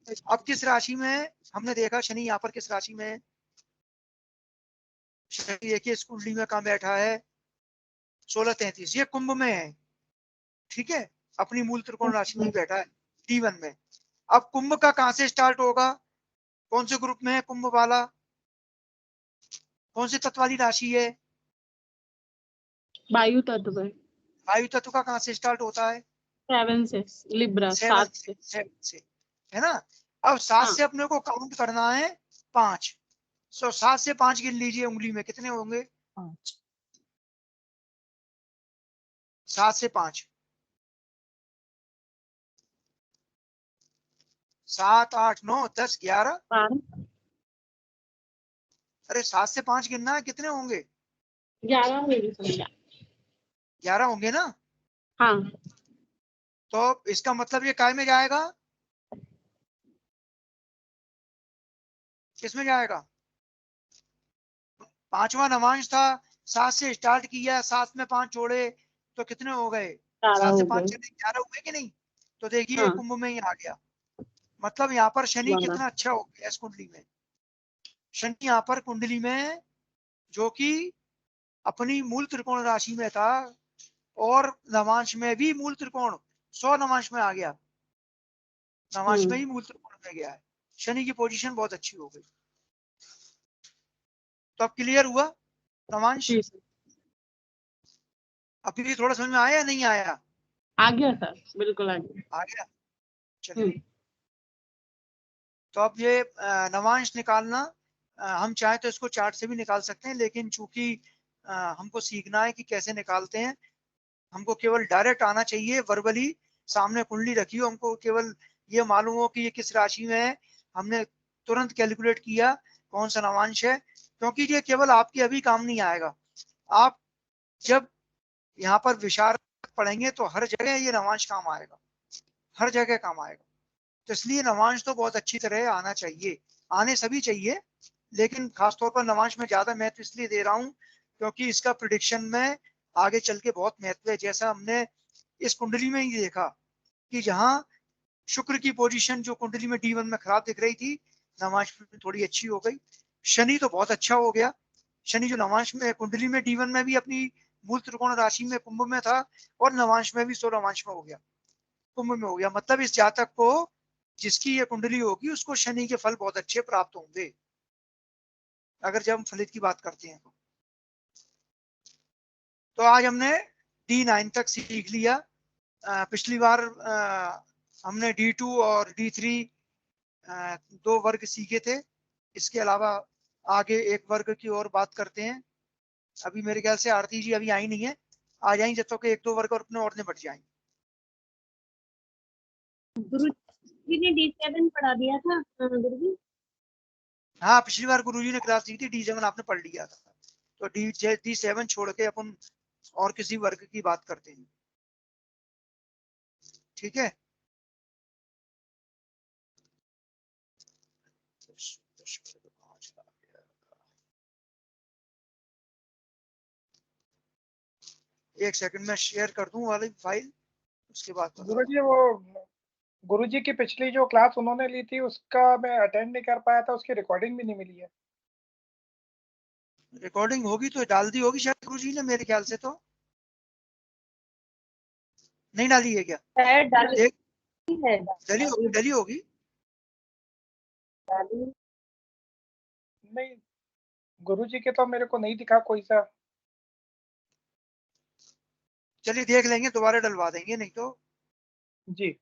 S1: अब किस राशि में है? हमने देखा शनि यहाँ पर किस राशि में है। शनि देखिए इस कुंडली में कहाँ बैठा है? 16:33 ये कुंभ में है। ठीक है, अपनी मूल त्रिकोण राशि में बैठा है D1 में। अब कुंभ का कहां से स्टार्ट होगा? कौन से ग्रुप में है कुंभ वाला? कौन से तत्व वाली राशि है?
S6: वायु तत्व है।
S1: वायु तत्व का कहां से स्टार्ट होता है?
S6: 7 से लिब्रा
S1: 7
S6: 7 से।
S1: से है ना? अब 7
S6: हाँ
S1: से अपने को काउंट करना है 5। 7 से 5 गिन लीजिए, उंगली में कितने होंगे?
S4: 5।
S1: 7 से 5 7 8 9 10 11।
S6: 12
S1: अरे 7 से 5 गिनना है, कितने होंगे?
S6: 11 मेरी संख्या।
S1: 11 होंगे ना?
S6: हाँ
S1: तो इसका मतलब ये काय में जाएगा? किसमें जाएगा? पांचवा नवांश था, 7 से स्टार्ट किया, 7 में 5 जोड़े तो कितने हो गए?
S6: 12
S1: 7 से
S6: हो
S1: 5
S6: गए।
S1: चले 11 हुए कि नहीं? तो देखिए
S6: हाँ
S1: कुंभ में ही आ गया। मतलब यहाँ पर शनि
S6: 12।
S1: कितना अच्छा हो गया इस कुंडली में। शनि यहाँ पर कुंडली में जो कि अपनी मूल त्रिकोण राशि में था और नवांश में भी मूल त्रिकोण 100 नवांश में आ गया, नवांश में ही मूल त्रिकोण में गया है। शनि की पोजीशन बहुत अच्छी हो गई। तो अब क्लियर हुआ नवांश?
S6: जी सर,
S1: अभी भी थोड़ा समझ में आया या नहीं आया?
S6: आ गया सर, बिल्कुल आ गया।
S1: आ गया। चलिए, तो अब ये नवांश निकालना हम चाहे तो इसको चार्ट से भी निकाल सकते हैं, लेकिन चूंकि हमको सीखना है कि कैसे निकालते हैं, हमको केवल डायरेक्ट आना चाहिए वर्बली। सामने कुंडली रखी हो, हमको केवल ये मालूम हो कि ये किस राशि में है, हमने तुरंत कैलकुलेट किया कौन सा नवांश है। क्योंकि ये केवल आपके अभी काम नहीं आएगा, आप जब यहाँ पर विशारद पढ़ेंगे तो हर जगह ये नवांश काम आएगा, हर जगह काम आएगा। तो इसलिए नवांश तो बहुत अच्छी तरह आना चाहिए, आने सभी चाहिए, लेकिन खासतौर पर नवांश में ज्यादा महत्व इसलिए दे रहा हूँ क्योंकि इसका प्रिडिक्शन में आगे चल के बहुत महत्व है। जैसा हमने इस कुंडली में ही देखा कि जहां शुक्र की पोजीशन जो कुंडली में D1 में खराब दिख रही थी, नवांश में थोड़ी अच्छी हो गई। शनि तो बहुत अच्छा हो गया, शनि जो नवांश में कुंडली में D1 में भी अपनी मूल त्रिकोण राशि में कुंभ में था और नवांश में भी 100 नवांश में हो गया, कुंभ में हो गया। मतलब इस जातक को जिसकी ये कुंडली होगी उसको शनि के फल बहुत अच्छे प्राप्त होंगे, अगर जब हम फलित की बात करते हैं तो आज हमने D9 तक सीख लिया। पिछली बार हमने D2 और D3 दो वर्ग सीखे थे। इसके अलावा आगे एक वर्ग की और बात करते हैं। अभी मेरे ख्याल से आरती जी अभी आई नहीं है, आ जाएंगे जब तक एक दो वर्ग और अपने और निपट जाएंगे।
S3: गुरु जी ने D7 पढ़ा दिया था गुरु जी।
S1: हाँ, पिछली बार गुरुजी ने क्लास दी थी, D7 आपने पढ़ लिया था, तो D7 छोड़ के अपन और किसी वर्ग की बात करते हैं। ठीक है, एक सेकंड में शेयर कर दूं वाली फाइल, उसके बाद
S7: गुरुजी वो गुरुजी की पिछली जो क्लास उन्होंने ली थी उसका मैं अटेंड नहीं कर पाया था, उसकी रिकॉर्डिंग भी नहीं मिली है।
S1: रिकॉर्डिंग होगी तो डाल दी होगी शायद गुरुजी ने, मेरे ख्याल से तो नहीं डाली है क्या?
S3: शायद डाली
S1: देख,
S3: है,
S1: डली होगी।
S3: डाली।
S7: नहीं, गुरुजी के तो मेरे को नहीं दिखा कोई सा।
S1: चलिए देख लेंगे, दोबारा डलवा देंगे नहीं तो।
S7: जी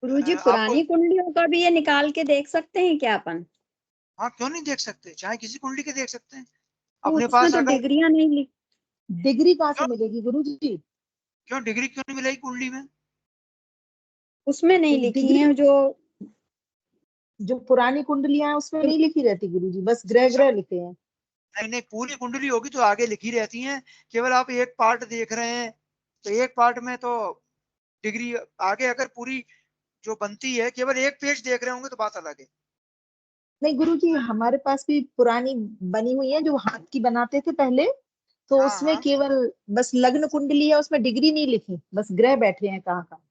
S2: गुरुजी
S1: आपको,
S2: पुरानी कुंडलियों का भी ये निकाल के देख सकते हैं क्या अपन?
S1: हाँ क्यों नहीं देख सकते, चाहे किसी कुंडली के देख सकते हैं
S2: तो
S1: अपने
S2: उसमें
S1: पास।
S2: तो
S1: अगर
S2: डिग्रियां नहीं लिख,
S4: डिग्री कहाँ से
S1: क्यों
S4: मिलेगी गुरुजी?
S1: क्यों डिग्री क्यों नहीं मिलेगी कुंडली में?
S2: उसमें नहीं लिखी
S4: डिग्री
S2: है
S4: जो पुरानी कुंडलियां हैं उसमें नहीं लिखी रहती गुरुजी, बस ग्रह ग्रह लिखे हैं।
S1: नहीं नहीं, पूरी कुंडली होगी तो आगे लिखी रहती हैं, केवल आप एक पार्ट देख रहे हैं तो एक पार्ट में तो डिग्री आगे अगर पूरी जो बनती है, केवल एक पेज देख रहे होंगे तो बात अलग है।
S4: नहीं गुरुजी, हमारे पास भी पुरानी बनी हुई है जो हाथ की बनाते थे पहले, तो
S1: हाँ
S4: उसमें
S1: हाँ,
S4: केवल बस लग्न कुंडली है, उसमें डिग्री नहीं लिखी, बस ग्रह बैठे हैं कहाँ कहाँ,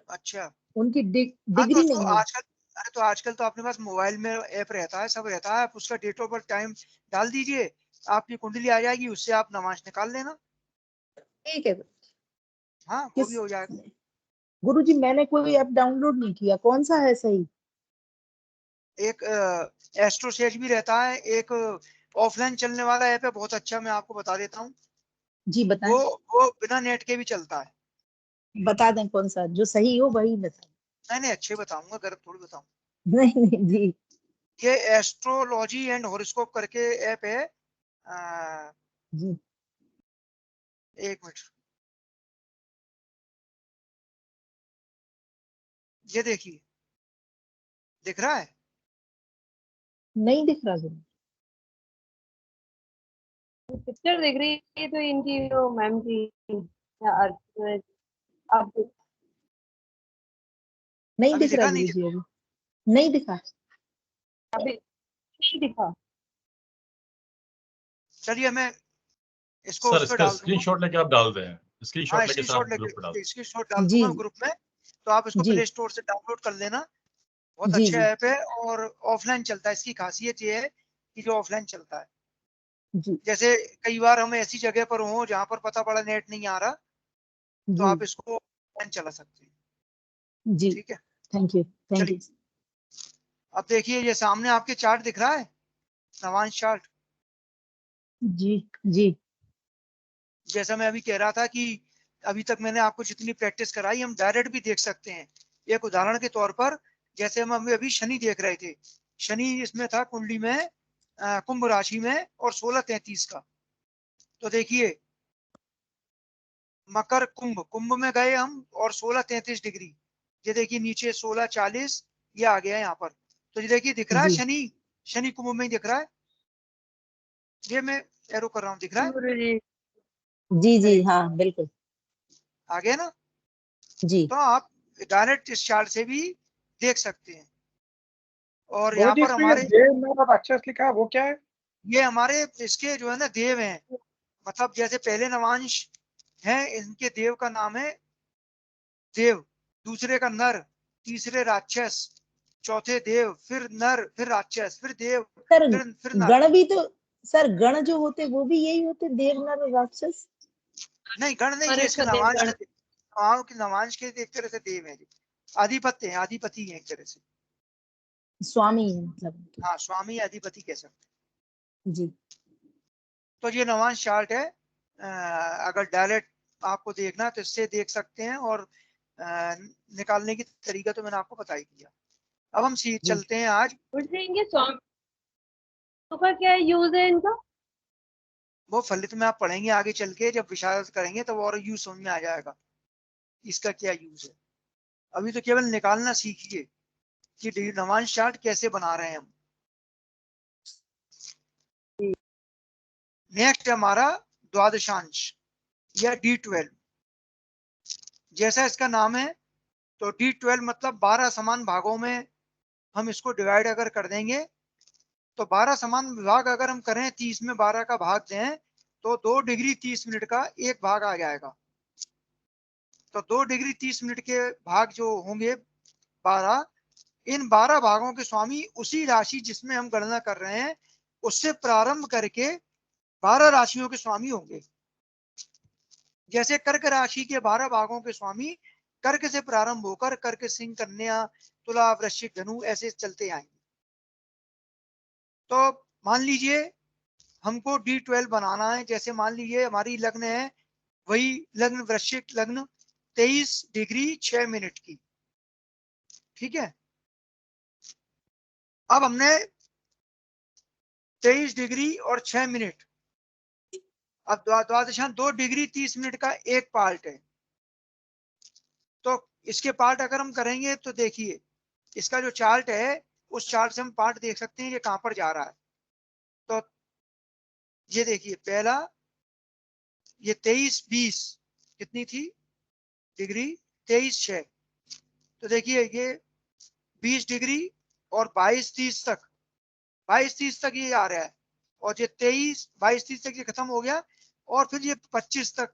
S1: अच्छा।
S4: उनकी
S1: हाँ तो
S4: डिग्री
S1: उसको
S4: नहीं है।
S1: आजकल, अरे तो आजकल तो अपने पास मोबाइल में ऐप रहता है, सब रहता है, आप उसका डेट ऑफ बर्थ टाइम डाल दीजिए, आपकी कुंडली आ जाएगी, उससे आप नमाज निकाल लेना।
S2: ठीक है।
S1: हाँ वो भी
S4: किस
S1: हो जाएगा।
S4: गुरुजी, मैंने कोई ऐप डाउनलोड नहीं किया, कौन सा है सही?
S1: एक एस्ट्रोसेज भी रहता है, एक ऑफलाइन चलने वाला ऐप है बहुत अच्छा, मैं आपको बता देता हूँ।
S4: जी बताएं।
S1: वो वो बिना नेट के भी चलता है।
S4: बता दें कौन सा जो सही हो वही बताएं।
S1: नहीं नहीं, अच्छे बताऊंगा, गलत थोड़ी बताऊंगा।
S4: नहीं नहीं जी।
S1: ये एस्ट्रोलॉजी एंड हॉरोस्कोप करके ऐप है।
S4: जी
S1: एक मिनट, ये देखिए, दिख रहा है?
S4: नहीं दिख रहा गुरु।
S3: पिक्चर देख रही है तो इनकी जो मैम की अब
S4: नहीं
S1: अभी
S4: दिख रहा
S1: दिखा नहीं?
S4: गुरु जी, अभी नहीं दिखा।
S3: अभी नहीं दिखा।
S1: चलिए मैं इसको
S5: सर
S1: उस पर
S5: इसका
S1: डाल दूंगा।
S5: स्क्रीनशॉट लेके आप डाल दें, स्क्रीनशॉट
S1: हाँ
S5: लेके सर
S1: स्क्रीनशॉट
S5: आप ग्रुप पे डाल
S1: लेके स्क्रीनशॉट डाल
S4: जी
S1: दूंगा ग्रुप में, तो आप इसको
S4: जी
S1: प्ले स्टोर से डाउनलोड कर लेना। बहुत
S4: जी
S1: अच्छा
S4: जी
S1: ऐप है और ऑफलाइन चलता है। इसकी खासियत ये है कि जो ऑफलाइन चलता है,
S4: जी
S1: जैसे कई बार हम ऐसी जगह पर हो जहाँ पर पता पड़ा नेट नहीं आ रहा, तो
S4: जी
S1: आप इसको ऑफलाइन चला सकते हैं।
S4: जी
S1: ठीक है,
S4: थैंक यू
S1: चलिए अब देखिए ये सामने आपके चार्ट दिख रहा है, नवांश चार्ट।
S4: जी जी
S1: जैसा मैं अभी कह रहा था कि अभी तक मैंने आपको जितनी प्रैक्टिस कराई, हम डायरेक्ट भी देख सकते हैं। एक उदाहरण के तौर पर, जैसे हम अभी शनि देख रहे थे, शनि इसमें था कुंडली में कुंभ राशि में और 16:33 का। तो देखिए मकर कुंभ, कुंभ में गए हम और 16:33 डिग्री, ये देखिए नीचे 16:40 ये आ गया यहाँ पर। तो ये देखिए दिख रहा है
S4: जी
S1: शनि, शनि कुंभ में ही दिख रहा है। ये मैं एरो कर रहा हूँ, दिख रहा है?
S3: गुरुजी
S4: जी जी
S1: चलिए
S4: हाँ बिल्कुल
S1: आ गया ना।
S4: जी
S1: तो आप डायरेक्ट इस चार्ट से भी देख सकते हैं। और यहाँ
S7: गुरुजी
S1: पर
S7: इसमें ये
S1: हमारे
S7: देव और राक्षस लिखा है वो क्या है?
S1: ये हमारे इसके जो है ना देव हैं, मतलब जैसे पहले नवांश हैं, इनके देव का नाम है देव, दूसरे का नर, तीसरे राक्षस, चौथे देव, फिर नर, फिर राक्षस, फिर देव,
S4: सर
S1: फिर नर।
S4: गण भी तो सर गण जो होते वो भी यही होते देव नर और राक्षस
S1: नहीं गण नहीं,
S3: और
S1: ये
S3: एक
S1: इसके
S3: देवगण
S1: नवांश के एक तरह से देव है, आधिपत्य है, आधिपति है एक तरह से।
S4: स्वामी है मतलब
S1: हाँ स्वामी अधिपति कह सकते
S4: जी
S1: हैं। तो ये नवांश चार्ट है, अगर डायरेक्ट आपको देखना है तो इससे देख सकते हैं, और निकालने की तरीका तो मैंने आपको बता ही दिया। अब हम
S4: जी
S1: चलते हैं आज,
S3: गुरुजी इनके स्वामी का क्या यूज है इनका?
S1: वो फलित में आप पढ़ेंगे आगे चल के, जब विशारद करेंगे तब और यूज समझ में आ जाएगा इसका क्या यूज है। अभी तो केवल निकालना सीखिए कि नवांश चार्ट कैसे बना रहे हैं हम। नेक्स्ट हमारा द्वादशांश या D12, जैसा इसका नाम है, तो D12 मतलब 12 समान भागों में हम इसको डिवाइड अगर कर देंगे, तो 12 समान भाग अगर हम करें, 30 में 12 का भाग दें, तो 2 डिग्री 30 मिनट का एक भाग आ जाएगा। तो 2 डिग्री 30 मिनट के भाग जो होंगे 12, इन 12 भागों के स्वामी उसी राशि जिसमें हम गणना कर रहे हैं उससे प्रारंभ करके 12 राशियों के स्वामी होंगे। जैसे कर्क राशि के 12 भागों के स्वामी कर्क से प्रारंभ होकर कर्क, सिंह, कन्या, तुला, वृश्चिक, धनु ऐसे चलते आएंगे। तो मान लीजिए हमको D12 बनाना है, जैसे मान लीजिए हमारी लग्न है, वही लग्न वृश्चिक लग्न 23 डिग्री 6 मिनट की, ठीक है। अब हमने 23 डिग्री और 6 मिनट, अब द्वादशांश 2 डिग्री 30 मिनट का एक पार्ट है। तो इसके पार्ट अगर हम करेंगे तो देखिए इसका जो चार्ट है, उस चार्ट से हम पार्ट देख सकते हैं ये कहां पर जा रहा है। तो ये देखिए पहला, ये 23-20 कितनी थी डिग्री, 23-6। तो देखिए ये 20 डिग्री और 22-30 तक, 22-30 तक ये आ रहा है, और ये 22-30 तक ये खत्म हो गया, और फिर ये 25 तक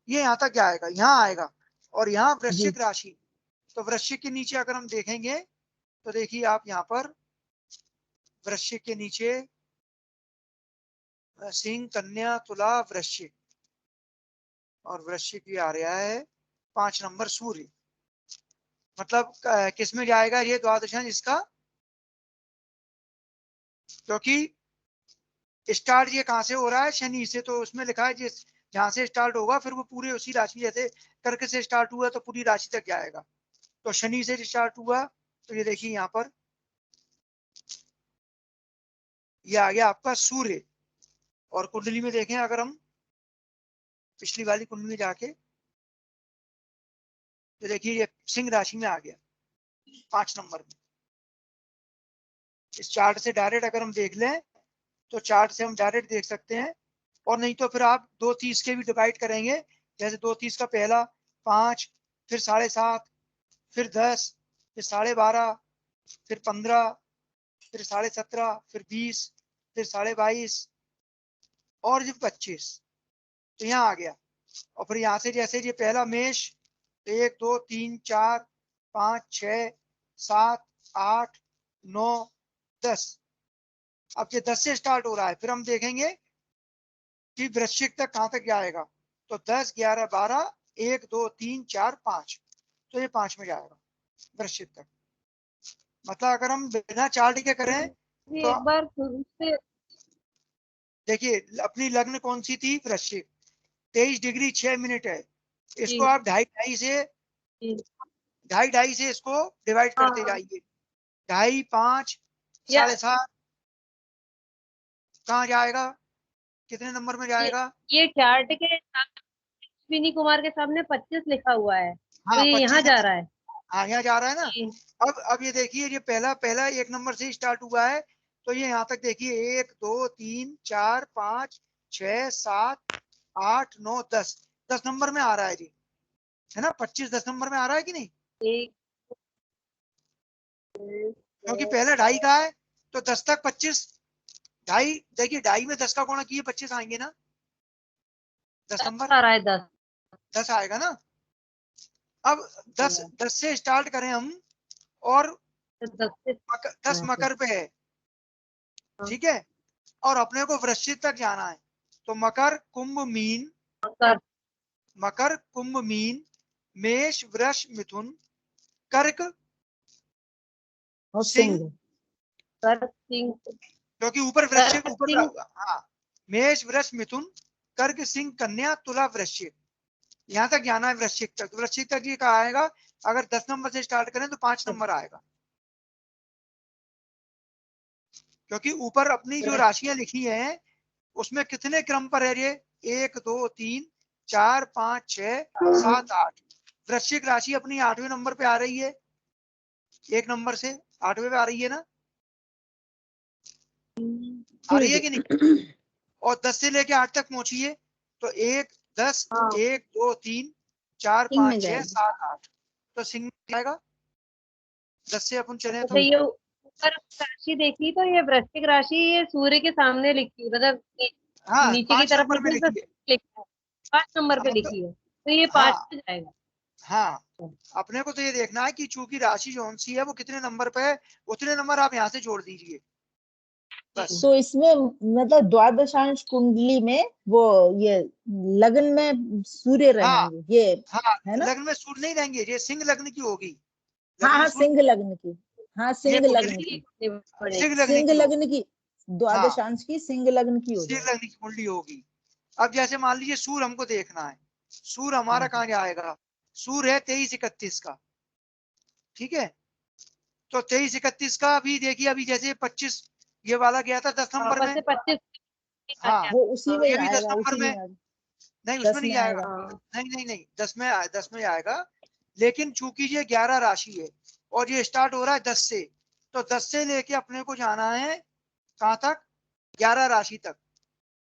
S1: ये यहाँ तक आएगा, यहाँ आएगा। और यहाँ
S4: जी
S1: वृश्चिक राशि, तो वृश्चिक के नीचे अगर हम देखेंगे तो देखिए आप यहाँ पर वृश्चिक के नीचे सिंह, कन्या, तुला, वृश्चिक, और वृश्चिक भी आ रहा है 5 नंबर सूर्य। मतलब किस में जाएगा ये द्वादशांश इसका, क्योंकि स्टार्ट ये कहां से हो रहा है, शनि से, तो उसमें लिखा है जिस जहां से स्टार्ट होगा फिर वो पूरे उसी राशि, जैसे कर्क से स्टार्ट हुआ तो पूरी राशि तक जाएगा। तो शनि से स्टार्ट हुआ, तो ये देखिए यहाँ पर ये आ गया आपका सूर्य। और कुंडली में देखें अगर हम पिछली वाली कुंडली में जाके, तो देखिए ये सिंह राशि में आ गया 5 नंबर में। इस चार्ट से डायरेक्ट अगर हम देख लें तो चार्ट से हम डायरेक्ट देख सकते हैं, और नहीं तो फिर आप 2-30 के भी डिवाइड करेंगे, जैसे 2-30 का पहला 5, फिर 7.5, फिर 10, फिर 12.5, फिर 15, फिर 17.5, फिर 20, फिर 22.5 और जब 25, तो यहाँ आ गया। और फिर यहाँ से जैसे ये पहला मेष, 1 2 3 4 5 6 7 8 9 10। अब ये 10 से स्टार्ट हो रहा है, फिर हम देखेंगे कि वृश्चिक तक कहाँ तक जाएगा। तो 10 11 12 1 2 3 4 5, तो ये 5 में जाएगा वृश्चिक तक। मतलब अगर हम बिना चार्ट के करें
S3: जी
S1: तो
S3: एक बार शुरू से
S1: देखिए, अपनी लग्न कौन सी थी? वृश्चिक। 23 डिग्री 6 मिनट है।
S3: जी
S1: इसको आप ढाई
S3: जी
S1: से इसको डिवाइड
S3: हाँ
S1: करते
S3: हाँ
S1: जाइए। 2.5 5
S3: या
S1: 7.5 कहाँ जाएगा? कितने नंबर में
S3: ये
S1: जाएगा?
S3: ये चार्ट के अश्विनी कुमार के सामने 25 लिखा हुआ है, तो
S1: हाँ
S3: ये यहाँ
S1: 25
S3: जा
S1: नंबर।
S3: रहा है।
S1: हाँ यहाँ जा रहा है ना।
S3: जी
S1: अब ये देखिए, ये पहला पहला 1 नंबर से स्टार्ट हुआ है, तो ये यहाँ तक देखिए 1 2 3 4 5 6 7 8 9 10, 10 नंबर में आ रहा है जी, है ना। 25 10 नंबर में आ रहा है कि नहीं?
S3: एक
S1: क्योंकि पहले 2.5 का है, तो 10 तक 25, 2.5 देखिए, 2.5 में 10 का गुणा किए 25 आएंगे ना, 10 नंबर
S3: आ रहा है 10
S1: 10 आएगा ना। अब 10 से स्टार्ट करें हम, और
S3: 10 से
S1: 10 मकर पे है, ठीक है। और अपने को वृश्चिक तक जाना है, तो मकर कुंभ मीन,
S3: मकर
S1: मकर कुंभ मीन मेष वृष मिथुन कर्क
S4: और
S1: सिंह,
S4: सिंह।
S3: कर सिंह
S1: क्योंकि ऊपर वृश्चिक ऊपर,
S3: सिंह
S1: हाँ, मेष वृष मिथुन कर्क सिंह कन्या तुला वृश्चिक, यहाँ तक जाना है वृश्चिक तक। वृश्चिक तक ये कहा आएगा, अगर 10 नंबर से स्टार्ट करें तो 5 नंबर आएगा, क्योंकि ऊपर अपनी जो राशियां लिखी हैं उसमें कितने क्रम पर है ये? 1 2 3 4 5 6 7 8। वृश्चिक राशि अपनी 8वें नंबर पे आ रही है, 1 नंबर से 8वें पे आ रही है ना, आ रही है कि नहीं? और 10 से लेके 8 तक पहुंचिए, तो 1 10
S3: हाँ
S1: 1 2 3 4
S2: सिंह में
S1: 5 6
S2: जाएगा।
S1: 7 8, तो सिंह में जाएगा। 10 से अपन चले
S3: तो
S1: तो
S3: ये ऊपर राशि देखी तो ये वृश्चिक राशि ये सूर्य के सामने लिखी है, मतलब
S1: हाँ
S3: नीचे की
S1: 5
S3: तरफ
S1: नंबर में
S3: लिखी है तो
S1: लिखिए।
S3: लिखा है 5 नंबर पे
S1: हाँ तो,
S3: लिखी है, तो ये 5
S1: हाँ
S3: पे जाएगा।
S1: हाँ, अपने को तो ये देखना है कि चूंकि राशि जौन सी है वो कितने नंबर पे है, उतने नंबर आप यहाँ से जोड़ दीजिए बस।
S4: तो इसमें मतलब द्वादशांश कुंडली में वो ये लग्न में सूर्य
S1: हाँ
S4: रहेंगे ये,
S1: हाँ,
S4: है ना?
S1: लग्न में सूर्य नहीं रहेंगे, ये सिंह लग्न की होगी।
S4: हाँ
S1: लग्न में
S4: हाँ,
S1: सूर्य,
S4: सिंह लग्न की। हाँ,
S1: ये
S4: सिंह
S1: कुंडली
S4: लग्न की।
S3: पड़ेगी
S1: सिंह लग्न
S4: सिंह
S1: की होगी।
S4: लग्न की
S1: हाँ,
S4: द्वादशांश की सिंह लग्न की हो
S1: सिंह
S4: जाएगी।
S1: लग्न की कुंडली होगी। अब जैसे मान लीजिए सूर्य हमको देखना है, सूर्य हमारा
S4: हाँ
S1: कहाँ जाएगा? सूर्य है 23 31 का, ठीक है। तो 23 31 का अभी देखिए, अभी जैसे 25 ये वाला गया था 10 नंबर
S3: वापस
S1: में,
S3: से 25
S1: हाँ,
S4: वो उसी
S1: तो
S4: में ही
S1: ये भी 10
S4: आएगा,
S1: नंबर
S4: उसी में
S1: में,
S4: ही आएगा।
S1: नहीं उसमें
S4: 10
S1: नहीं
S4: में
S1: जाएगा,
S4: आएगा।
S3: हाँ
S1: नहीं नहीं नहीं, 10 में आएगा। लेकिन चूंकि ये 11 राशि है और ये स्टार्ट हो रहा है 10 से, तो 10 से लेके अपने को जाना है कहाँ तक? 11 राशि तक।